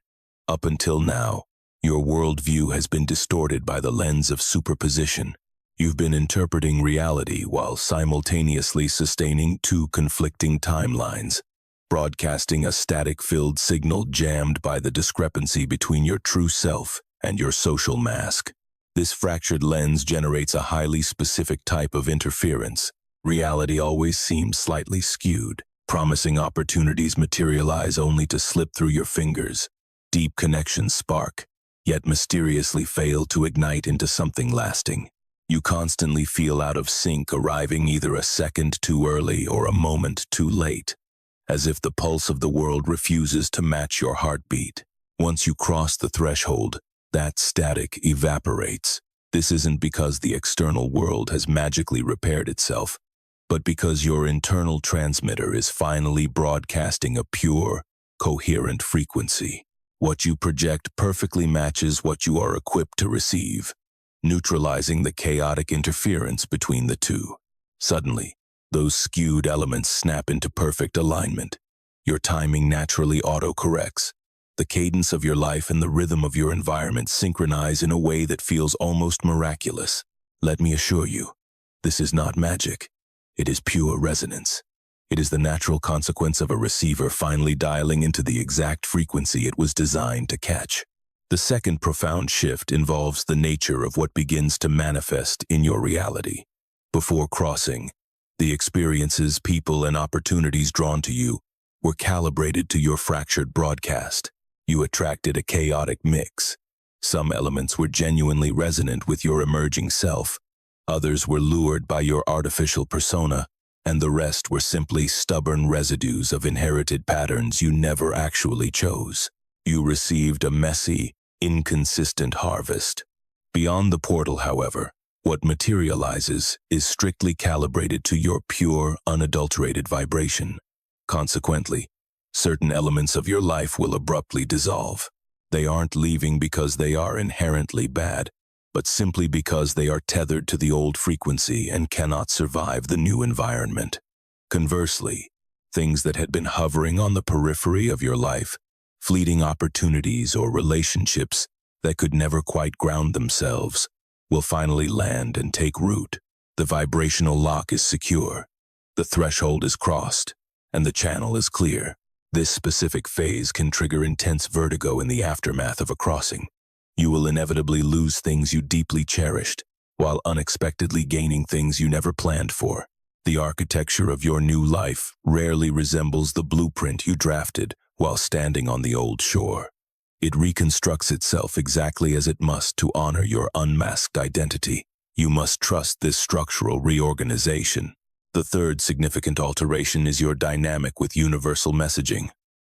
Up until now, your worldview has been distorted by the lens of superposition. You've been interpreting reality while simultaneously sustaining two conflicting timelines, broadcasting a static-filled signal jammed by the discrepancy between your true self and your social mask. This fractured lens generates a highly specific type of interference. Reality always seems slightly skewed. Promising opportunities materialize only to slip through your fingers. Deep connections spark, yet mysteriously fail to ignite into something lasting. You constantly feel out of sync, arriving either a second too early or a moment too late, as if the pulse of the world refuses to match your heartbeat. Once you cross the threshold, that static evaporates. This isn't because the external world has magically repaired itself, but because your internal transmitter is finally broadcasting a pure, coherent frequency. What you project perfectly matches what you are equipped to receive, neutralizing the chaotic interference between the two. Suddenly, those skewed elements snap into perfect alignment. Your timing naturally auto-corrects. The cadence of your life and the rhythm of your environment synchronize in a way that feels almost miraculous. Let me assure you, this is not magic. It is pure resonance. It is the natural consequence of a receiver finally dialing into the exact frequency it was designed to catch. The second profound shift involves the nature of what begins to manifest in your reality. Before crossing, the experiences, people, and opportunities drawn to you were calibrated to your fractured broadcast. You attracted a chaotic mix. Some elements were genuinely resonant with your emerging self. Others were lured by your artificial persona, and the rest were simply stubborn residues of inherited patterns you never actually chose. You received a messy, inconsistent harvest. Beyond the portal, however, what materializes is strictly calibrated to your pure, unadulterated vibration. Consequently, certain elements of your life will abruptly dissolve. They aren't leaving because they are inherently bad, but simply because they are tethered to the old frequency and cannot survive the new environment. Conversely, things that had been hovering on the periphery of your life, fleeting opportunities or relationships that could never quite ground themselves, will finally land and take root. The vibrational lock is secure, the threshold is crossed, and the channel is clear. This specific phase can trigger intense vertigo in the aftermath of a crossing. You will inevitably lose things you deeply cherished, while unexpectedly gaining things you never planned for. The architecture of your new life rarely resembles the blueprint you drafted while standing on the old shore. It reconstructs itself exactly as it must to honor your unmasked identity. You must trust this structural reorganization. The third significant alteration is your dynamic with universal messaging.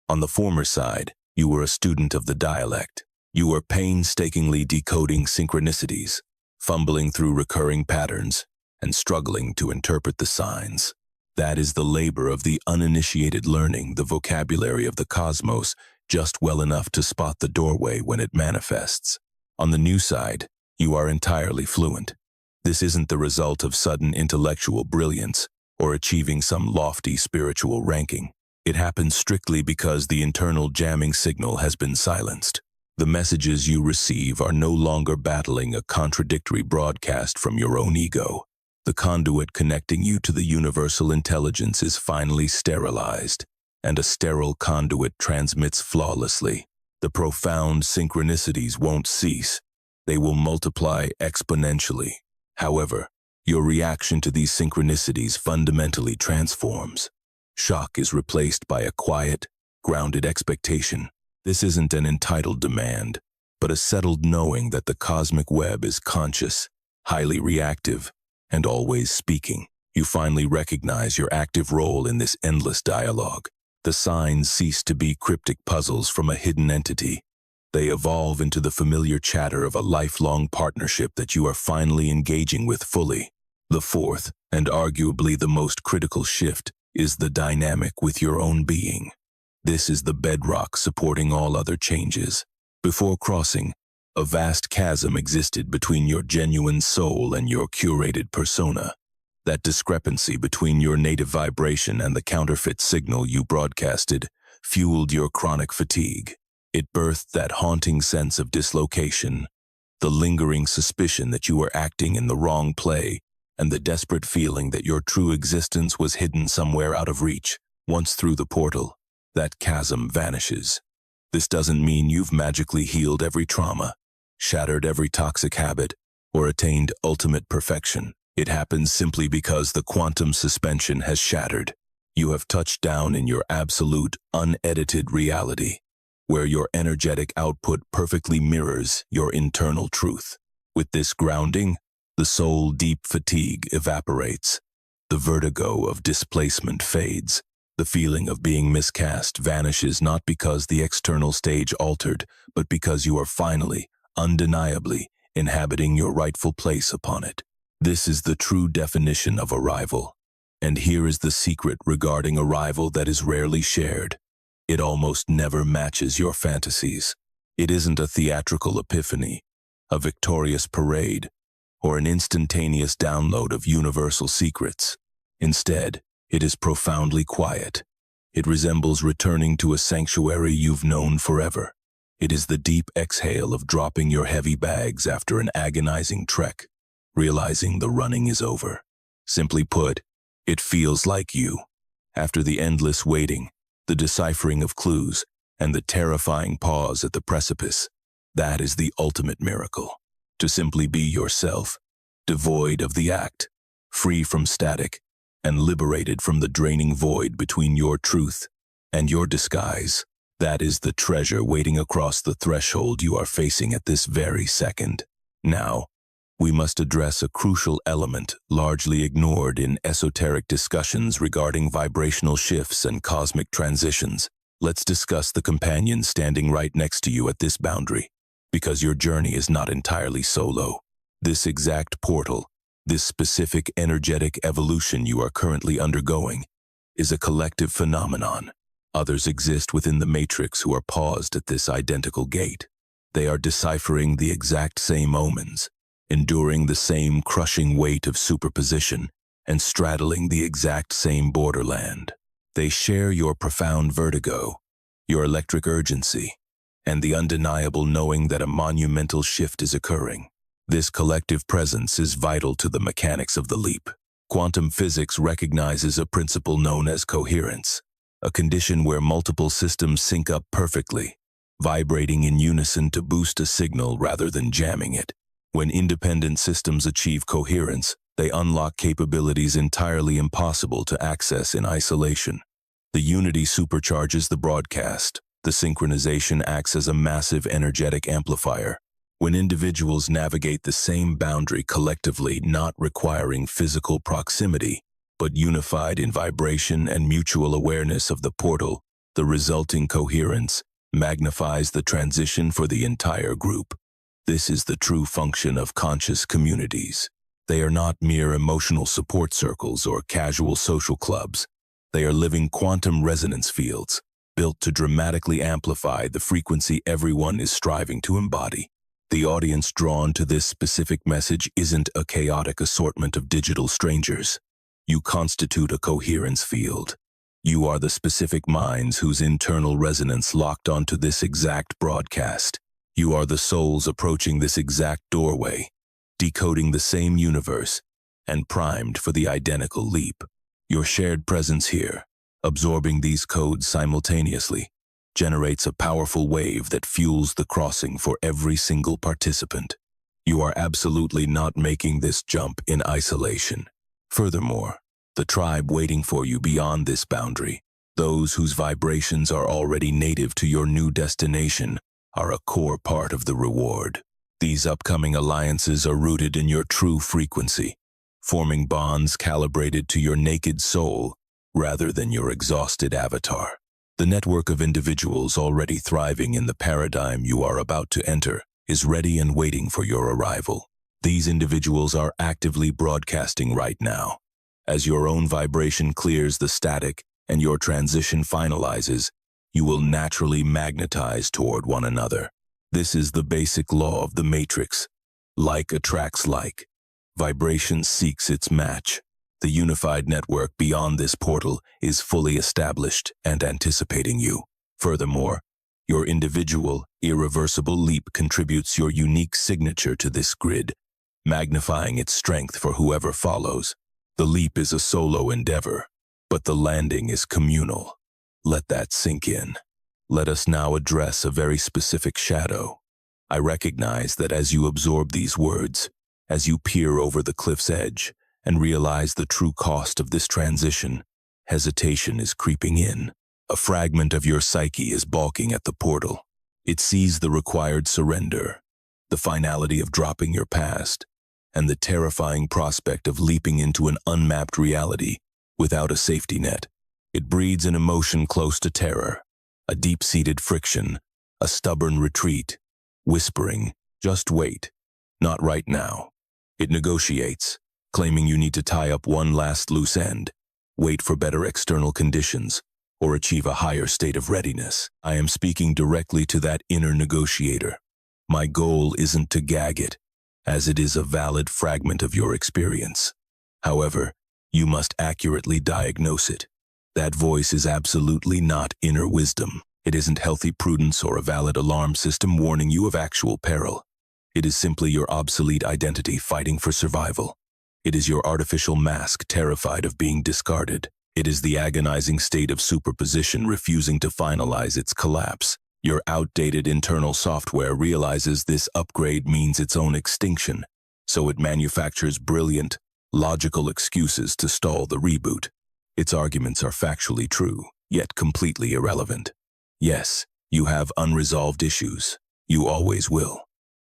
On the former side, you were a student of the dialect. You were painstakingly decoding synchronicities, fumbling through recurring patterns, and struggling to interpret the signs. That is the labor of the uninitiated, learning the vocabulary of the cosmos just well enough to spot the doorway when it manifests. On the new side, you are entirely fluent. This isn't the result of sudden intellectual brilliance or achieving some lofty spiritual ranking. It happens strictly because the internal jamming signal has been silenced. The messages you receive are no longer battling a contradictory broadcast from your own ego. The conduit connecting you to the universal intelligence is finally sterilized, and a sterile conduit transmits flawlessly. The profound synchronicities won't cease. They will multiply exponentially. However, your reaction to these synchronicities fundamentally transforms. Shock is replaced by a quiet, grounded expectation. This isn't an entitled demand, but a settled knowing that the cosmic web is conscious, highly reactive, and always speaking. You finally recognize your active role in this endless dialogue. The signs cease to be cryptic puzzles from a hidden entity. They evolve into the familiar chatter of a lifelong partnership that you are finally engaging with fully. The fourth, and arguably the most critical shift, is the dynamic with your own being. This is the bedrock supporting all other changes. Before crossing, a vast chasm existed between your genuine soul and your curated persona. That discrepancy between your native vibration and the counterfeit signal you broadcasted fueled your chronic fatigue. It birthed that haunting sense of dislocation, the lingering suspicion that you were acting in the wrong play, and the desperate feeling that your true existence was hidden somewhere out of reach. Once through the portal, that chasm vanishes. This doesn't mean you've magically healed every trauma, shattered every toxic habit, or attained ultimate perfection. It happens simply because the quantum suspension has shattered. You have touched down in your absolute, unedited reality, where your energetic output perfectly mirrors your internal truth. With this grounding, the soul-deep fatigue evaporates. The vertigo of displacement fades. The feeling of being miscast vanishes not because the external stage altered, but because you are finally, undeniably, inhabiting your rightful place upon it. This is the true definition of arrival. And here is the secret regarding arrival that is rarely shared. It almost never matches your fantasies. It isn't a theatrical epiphany, a victorious parade, or an instantaneous download of universal secrets. Instead, it is profoundly quiet. It resembles returning to a sanctuary you've known forever. It is the deep exhale of dropping your heavy bags after an agonizing trek, realizing the running is over. Simply put, it feels like you. After the endless waiting, the deciphering of clues, and the terrifying pause at the precipice, that is the ultimate miracle. To simply be yourself, devoid of the act, free from static, and liberated from the draining void between your truth and your disguise. That is the treasure waiting across the threshold you are facing at this very second. Now, we must address a crucial element largely ignored in esoteric discussions regarding vibrational shifts and cosmic transitions. Let's discuss the companion standing right next to you at this boundary, because your journey is not entirely solo. This exact portal, this specific energetic evolution you are currently undergoing, is a collective phenomenon. Others exist within the matrix who are paused at this identical gate. They are deciphering the exact same omens, enduring the same crushing weight of superposition, and straddling the exact same borderland. They share your profound vertigo, your electric urgency, and the undeniable knowing that a monumental shift is occurring. This collective presence is vital to the mechanics of the leap. Quantum physics recognizes a principle known as coherence, a condition where multiple systems sync up perfectly, vibrating in unison to boost a signal rather than jamming it. When independent systems achieve coherence, they unlock capabilities entirely impossible to access in isolation. The unity supercharges the broadcast. The synchronization acts as a massive energetic amplifier. When individuals navigate the same boundary collectively, not requiring physical proximity, but unified in vibration and mutual awareness of the portal, the resulting coherence magnifies the transition for the entire group. This is the true function of conscious communities. They are not mere emotional support circles or casual social clubs. They are living quantum resonance fields, built to dramatically amplify the frequency everyone is striving to embody. The audience drawn to this specific message isn't a chaotic assortment of digital strangers. You constitute a coherence field. You are the specific minds whose internal resonance locked onto this exact broadcast. You are the souls approaching this exact doorway, decoding the same universe, and primed for the identical leap. Your shared presence here, absorbing these codes simultaneously, generates a powerful wave that fuels the crossing for every single participant. You are absolutely not making this jump in isolation. Furthermore, the tribe waiting for you beyond this boundary, those whose vibrations are already native to your new destination, are a core part of the reward. These upcoming alliances are rooted in your true frequency, forming bonds calibrated to your naked soul rather than your exhausted avatar. The network of individuals already thriving in the paradigm you are about to enter is ready and waiting for your arrival. These individuals are actively broadcasting right now. As your own vibration clears the static and your transition finalizes, you will naturally magnetize toward one another. This is the basic law of the matrix. Like attracts like. Vibration seeks its match. The unified network beyond this portal is fully established and anticipating you. Furthermore, your individual, irreversible leap contributes your unique signature to this grid, magnifying its strength for whoever follows. The leap is a solo endeavor, but the landing is communal. Let that sink in. Let us now address a very specific shadow. I recognize that as you absorb these words, as you peer over the cliff's edge and realize the true cost of this transition, hesitation is creeping in. A fragment of your psyche is balking at the portal. It sees the required surrender, the finality of dropping your past, and the terrifying prospect of leaping into an unmapped reality without a safety net. It breeds an emotion close to terror, a deep-seated friction, a stubborn retreat, whispering, "Just wait. Not right now. It negotiates, claiming you need to tie up one last loose end, wait for better external conditions, or achieve a higher state of readiness. I am speaking directly to that inner negotiator. My goal isn't to gag it, as it is a valid fragment of your experience. However, you must accurately diagnose it. That voice is absolutely not inner wisdom. It isn't healthy prudence or a valid alarm system warning you of actual peril. It is simply your obsolete identity fighting for survival. It is your artificial mask terrified of being discarded. It is the agonizing state of superposition refusing to finalize its collapse. Your outdated internal software realizes this upgrade means its own extinction, so it manufactures brilliant, logical excuses to stall the reboot. Its arguments are factually true, yet completely irrelevant. Yes, you have unresolved issues. You always will.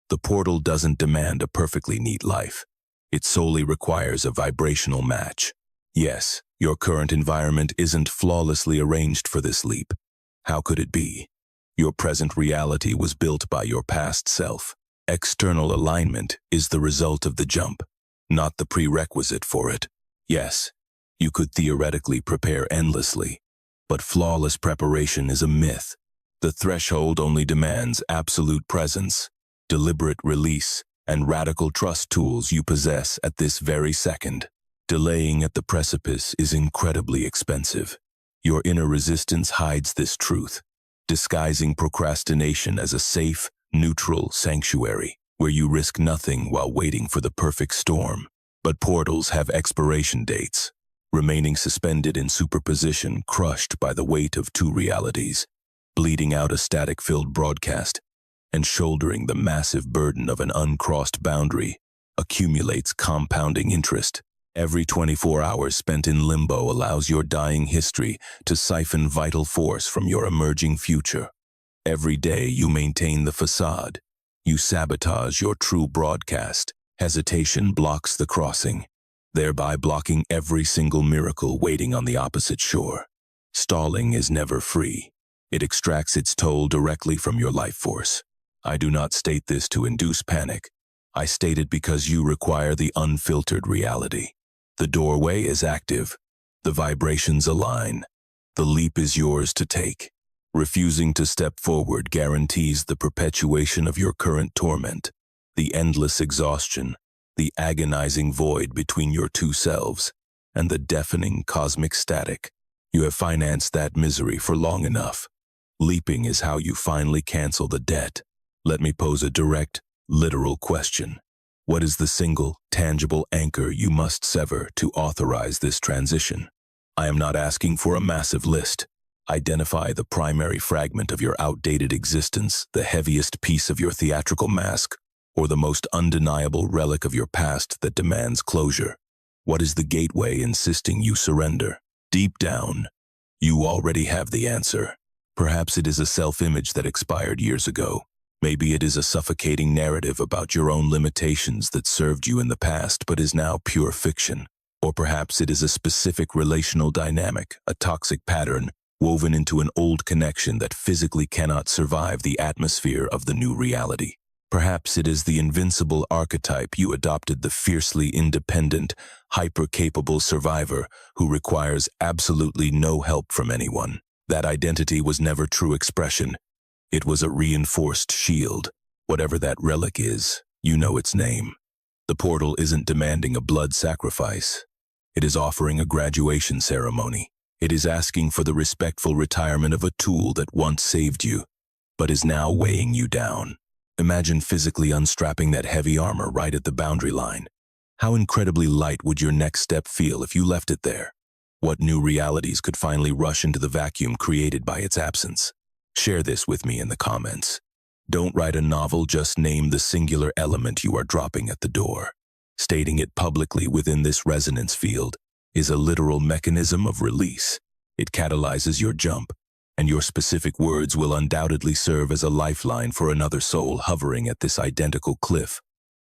The portal doesn't demand a perfectly neat life. It solely requires a vibrational match. Yes, your current environment isn't flawlessly arranged for this leap. How could it be? Your present reality was built by your past self. External alignment is the result of the jump, not the prerequisite for it. Yes, you could theoretically prepare endlessly, but flawless preparation is a myth. The threshold only demands absolute presence, deliberate release, and radical trust tools you possess at this very second. Delaying at the precipice is incredibly expensive. Your inner resistance hides this truth, disguising procrastination as a safe, neutral sanctuary where you risk nothing while waiting for the perfect storm. But portals have expiration dates, remaining suspended in superposition, crushed by the weight of two realities, bleeding out a static-filled broadcast, and shouldering the massive burden of an uncrossed boundary, accumulates compounding interest. Every 24 hours spent in limbo allows your dying history to siphon vital force from your emerging future. Every day you maintain the facade. You sabotage your true broadcast. Hesitation blocks the crossing, thereby blocking every single miracle waiting on the opposite shore. Stalling is never free. It extracts its toll directly from your life force. I do not state this to induce panic. I state it because you require the unfiltered reality. The doorway is active. The vibrations align. The leap is yours to take. Refusing to step forward guarantees the perpetuation of your current torment, the endless exhaustion, the agonizing void between your two selves, and the deafening cosmic static. You have financed that misery for long enough. Leaping is how you finally cancel the debt. Let me pose a direct, literal question. What is the single, tangible anchor you must sever to authorize this transition? I am not asking for a massive list. Identify the primary fragment of your outdated existence, the heaviest piece of your theatrical mask, or the most undeniable relic of your past that demands closure. What is the gateway insisting you surrender? Deep down, you already have the answer. Perhaps it is a self-image that expired years ago. Maybe it is a suffocating narrative about your own limitations that served you in the past but is now pure fiction. Or perhaps it is a specific relational dynamic, a toxic pattern woven into an old connection that physically cannot survive the atmosphere of the new reality. Perhaps it is the invincible archetype you adopted, the fiercely independent, hyper-capable survivor who requires absolutely no help from anyone. That identity was never true expression. It was a reinforced shield. Whatever that relic is, you know its name. The portal isn't demanding a blood sacrifice. It is offering a graduation ceremony. It is asking for the respectful retirement of a tool that once saved you, but is now weighing you down. Imagine physically unstrapping that heavy armor right at the boundary line. How incredibly light would your next step feel if you left it there? What new realities could finally rush into the vacuum created by its absence? Share this with me in the comments. Don't write a novel, just name the singular element you are dropping at the door. Stating it publicly within this resonance field is a literal mechanism of release. It catalyzes your jump, and your specific words will undoubtedly serve as a lifeline for another soul hovering at this identical cliff,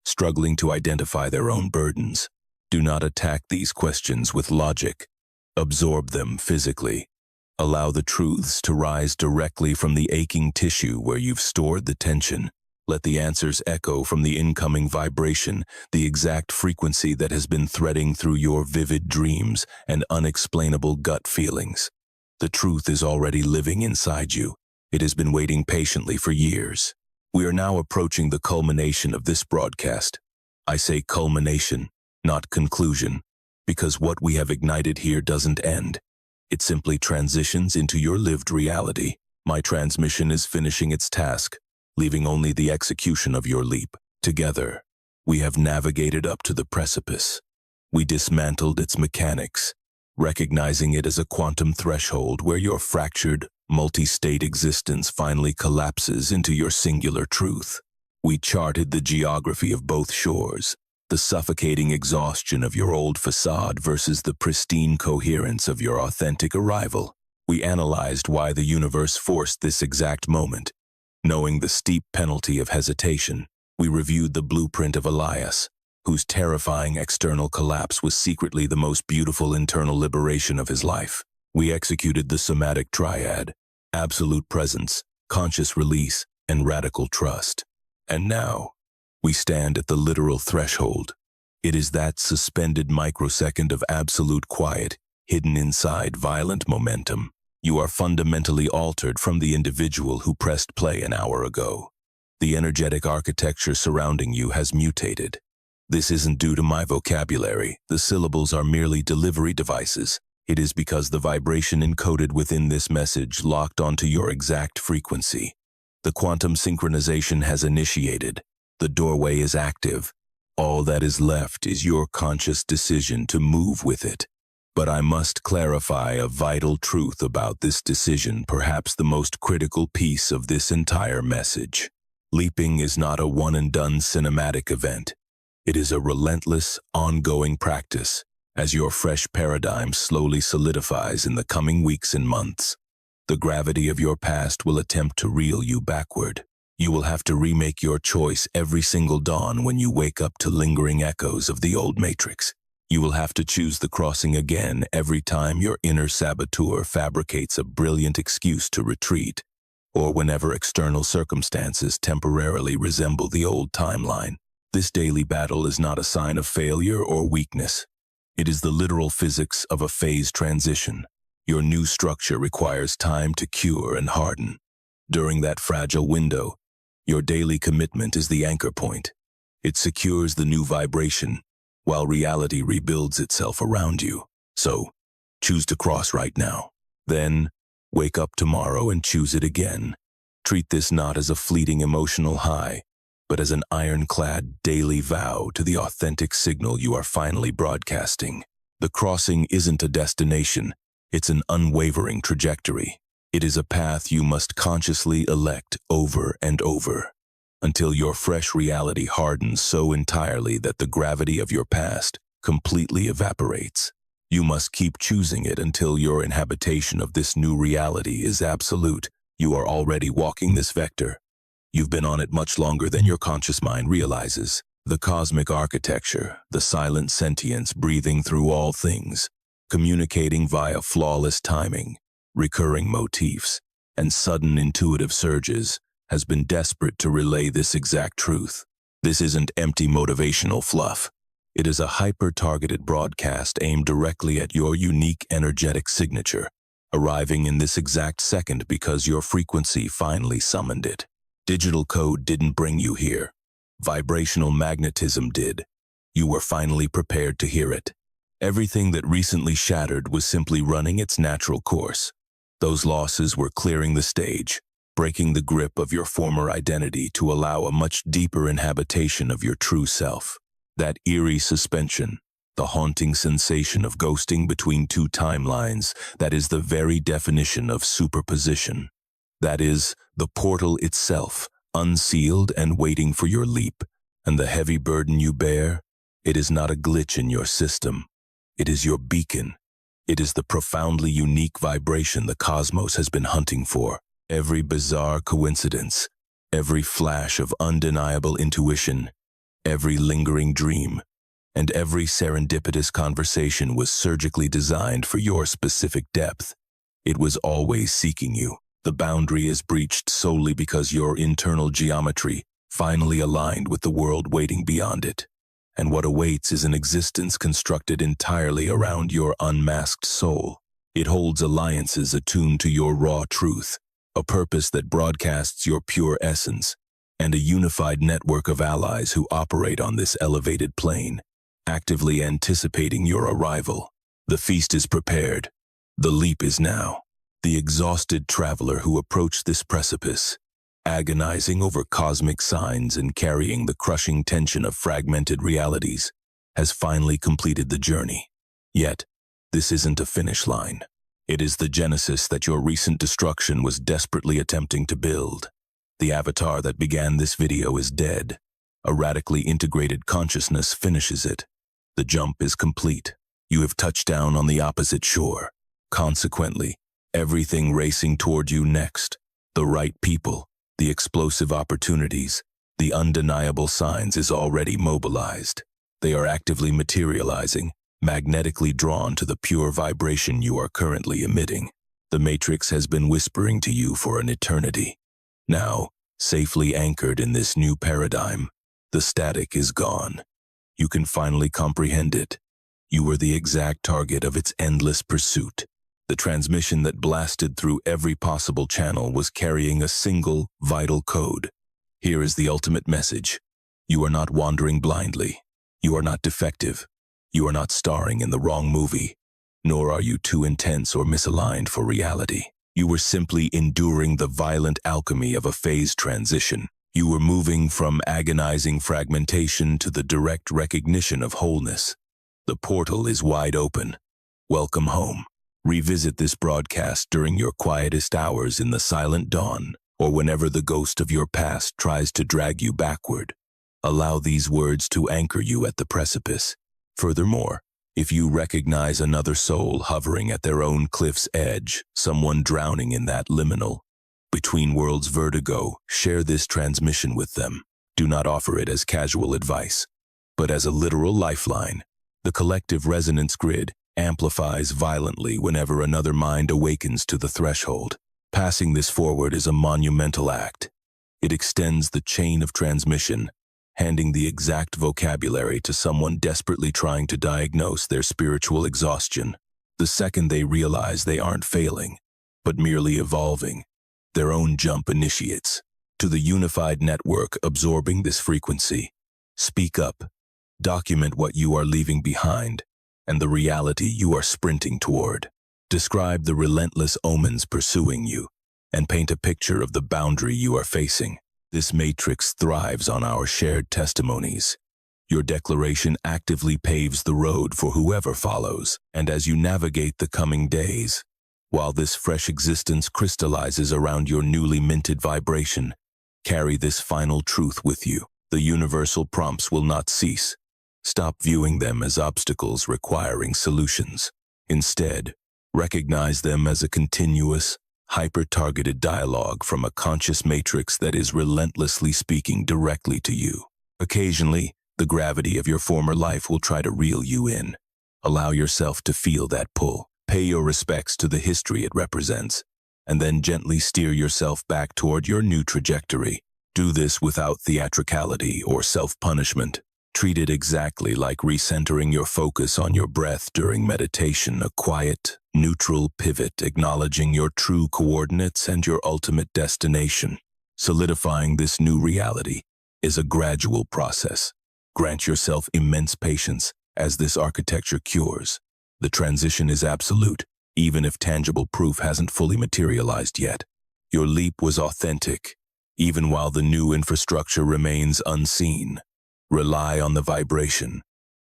struggling to identify their own burdens. Do not attack these questions with logic. Absorb them physically. Allow the truths to rise directly from the aching tissue where you've stored the tension. Let the answers echo from the incoming vibration, the exact frequency that has been threading through your vivid dreams and unexplainable gut feelings. The truth is already living inside you. It has been waiting patiently for years. We are now approaching the culmination of this broadcast. I say culmination, not conclusion, because what we have ignited here doesn't end. It simply transitions into your lived reality. My transmission is finishing its task, leaving only the execution of your leap. Together, we have navigated up to the precipice. We dismantled its mechanics, recognizing it as a quantum threshold where your fractured, multi-state existence finally collapses into your singular truth. We charted the geography of both shores, the suffocating exhaustion of your old facade versus the pristine coherence of your authentic arrival. We analyzed why the universe forced this exact moment. Knowing the steep penalty of hesitation, we reviewed the blueprint of Elias, whose terrifying external collapse was secretly the most beautiful internal liberation of his life. We executed the somatic triad: absolute presence, conscious release, and radical trust. And now, we stand at the literal threshold. It is that suspended microsecond of absolute quiet, hidden inside violent momentum. You are fundamentally altered from the individual who pressed play an hour ago. The energetic architecture surrounding you has mutated. This isn't due to my vocabulary. The syllables are merely delivery devices. It is because the vibration encoded within this message locked onto your exact frequency. The quantum synchronization has initiated. The doorway is active. All that is left is your conscious decision to move with it. But I must clarify a vital truth about this decision, perhaps the most critical piece of this entire message. Leaping is not a one-and-done cinematic event. It is a relentless, ongoing practice, as your fresh paradigm slowly solidifies in the coming weeks and months. The gravity of your past will attempt to reel you backward. You will have to remake your choice every single dawn when you wake up to lingering echoes of the old matrix. You will have to choose the crossing again every time your inner saboteur fabricates a brilliant excuse to retreat, or whenever external circumstances temporarily resemble the old timeline. This daily battle is not a sign of failure or weakness. It is the literal physics of a phase transition. Your new structure requires time to cure and harden. During that fragile window, your daily commitment is the anchor point. It secures the new vibration, while reality rebuilds itself around you. So, choose to cross right now. Then, wake up tomorrow and choose it again. Treat this not as a fleeting emotional high, but as an ironclad daily vow to the authentic signal you are finally broadcasting. The crossing isn't a destination, it's an unwavering trajectory. It is a path you must consciously elect over and over, until your fresh reality hardens so entirely that the gravity of your past completely evaporates. You must keep choosing it until your inhabitation of this new reality is absolute. You are already walking this vector. You've been on it much longer than your conscious mind realizes. The cosmic architecture, the silent sentience breathing through all things, communicating via flawless timing, recurring motifs, and sudden intuitive surges, has been desperate to relay this exact truth. This isn't empty motivational fluff. It is a hyper-targeted broadcast aimed directly at your unique energetic signature, arriving in this exact second because your frequency finally summoned it. Digital code didn't bring you here. Vibrational magnetism did. You were finally prepared to hear it. Everything that recently shattered was simply running its natural course. Those losses were clearing the stage, breaking the grip of your former identity to allow a much deeper inhabitation of your true self. That eerie suspension, the haunting sensation of ghosting between two timelines, that is the very definition of superposition. That is, the portal itself, unsealed and waiting for your leap. And the heavy burden you bear, it is not a glitch in your system. It is your beacon. It is the profoundly unique vibration the cosmos has been hunting for. Every bizarre coincidence, every flash of undeniable intuition, every lingering dream, and every serendipitous conversation was surgically designed for your specific depth. It was always seeking you. The boundary is breached solely because your internal geometry, finally aligned with the world waiting beyond it. And what awaits is an existence constructed entirely around your unmasked soul. It holds alliances attuned to your raw truth, a purpose that broadcasts your pure essence, and a unified network of allies who operate on this elevated plane, actively anticipating your arrival. The feast is prepared. The leap is now. The exhausted traveler who approached this precipice, agonizing over cosmic signs and carrying the crushing tension of fragmented realities, has finally completed the journey. Yet, this isn't a finish line. It is the genesis that your recent destruction was desperately attempting to build. The avatar that began this video is dead. A radically integrated consciousness finishes it. The jump is complete. You have touched down on the opposite shore. Consequently, everything racing toward you next, the right people, the explosive opportunities, the undeniable signs is already mobilized. They are actively materializing, magnetically drawn to the pure vibration you are currently emitting. The Matrix has been whispering to you for an eternity. Now, safely anchored in this new paradigm, the static is gone. You can finally comprehend it. You were the exact target of its endless pursuit. The transmission that blasted through every possible channel was carrying a single, vital code. Here is the ultimate message. You are not wandering blindly. You are not defective. You are not starring in the wrong movie. Nor are you too intense or misaligned for reality. You were simply enduring the violent alchemy of a phase transition. You were moving from agonizing fragmentation to the direct recognition of wholeness. The portal is wide open. Welcome home. Revisit this broadcast during your quietest hours in the silent dawn, or whenever the ghost of your past tries to drag you backward. Allow these words to anchor you at the precipice. Furthermore, if you recognize another soul hovering at their own cliff's edge, someone drowning in that liminal, between worlds vertigo, share this transmission with them. Do not offer it as casual advice, but as a literal lifeline. The collective resonance grid amplifies violently whenever another mind awakens to the threshold. Passing this forward is a monumental act. It extends the chain of transmission, handing the exact vocabulary to someone desperately trying to diagnose their spiritual exhaustion. The second they realize they aren't failing, but merely evolving, their own jump initiates. To the unified network absorbing this frequency, speak up, document what you are leaving behind, and the reality you are sprinting toward. Describe the relentless omens pursuing you, and paint a picture of the boundary you are facing. This matrix thrives on our shared testimonies. Your declaration actively paves the road for whoever follows, and as you navigate the coming days, while this fresh existence crystallizes around your newly minted vibration, carry this final truth with you. The universal prompts will not cease. Stop viewing them as obstacles requiring solutions. Instead, recognize them as a continuous, hyper-targeted dialogue from a conscious matrix that is relentlessly speaking directly to you. Occasionally, the gravity of your former life will try to reel you in. Allow yourself to feel that pull. Pay your respects to the history it represents, and then gently steer yourself back toward your new trajectory. Do this without theatricality or self-punishment. Treat it exactly like recentering your focus on your breath during meditation, a quiet, neutral pivot acknowledging your true coordinates and your ultimate destination. Solidifying this new reality is a gradual process. Grant yourself immense patience as this architecture cures. The transition is absolute, even if tangible proof hasn't fully materialized yet. Your leap was authentic, even while the new infrastructure remains unseen. Rely on the vibration.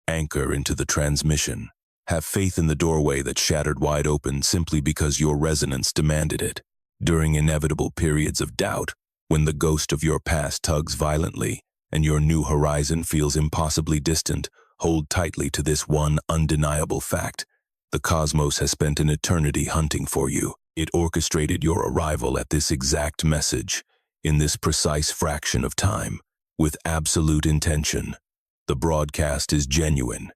Anchor into the transmission. Have faith in the doorway that shattered wide open simply because your resonance demanded it. During inevitable periods of doubt, when the ghost of your past tugs violently and your new horizon feels impossibly distant, hold tightly to this one undeniable fact. The cosmos has spent an eternity hunting for you. It orchestrated your arrival at this exact message, in this precise fraction of time, with absolute intention. The broadcast is genuine.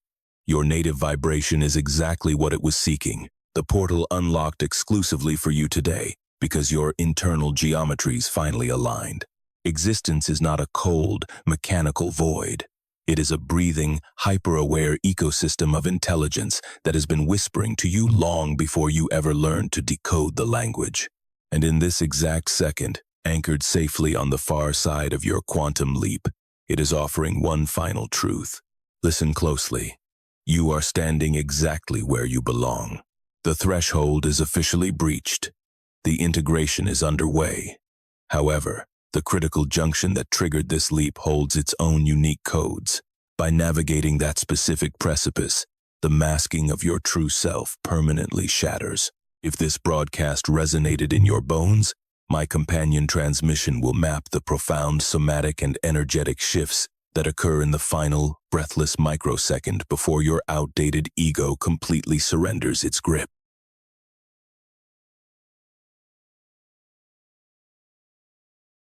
Your native vibration is exactly what it was seeking. The portal unlocked exclusively for you today, because your internal geometries finally aligned. Existence is not a cold, mechanical void. It is a breathing, hyper-aware ecosystem of intelligence that has been whispering to you long before you ever learned to decode the language. And in this exact second, anchored safely on the far side of your quantum leap, it is offering one final truth. Listen closely. You are standing exactly where you belong. The threshold is officially breached. The integration is underway. However, the critical junction that triggered this leap holds its own unique codes. By navigating that specific precipice, the masking of your true self permanently shatters. If this broadcast resonated in your bones, my companion transmission will map the profound somatic and energetic shifts that occur in the final, breathless microsecond before your outdated ego completely surrenders its grip.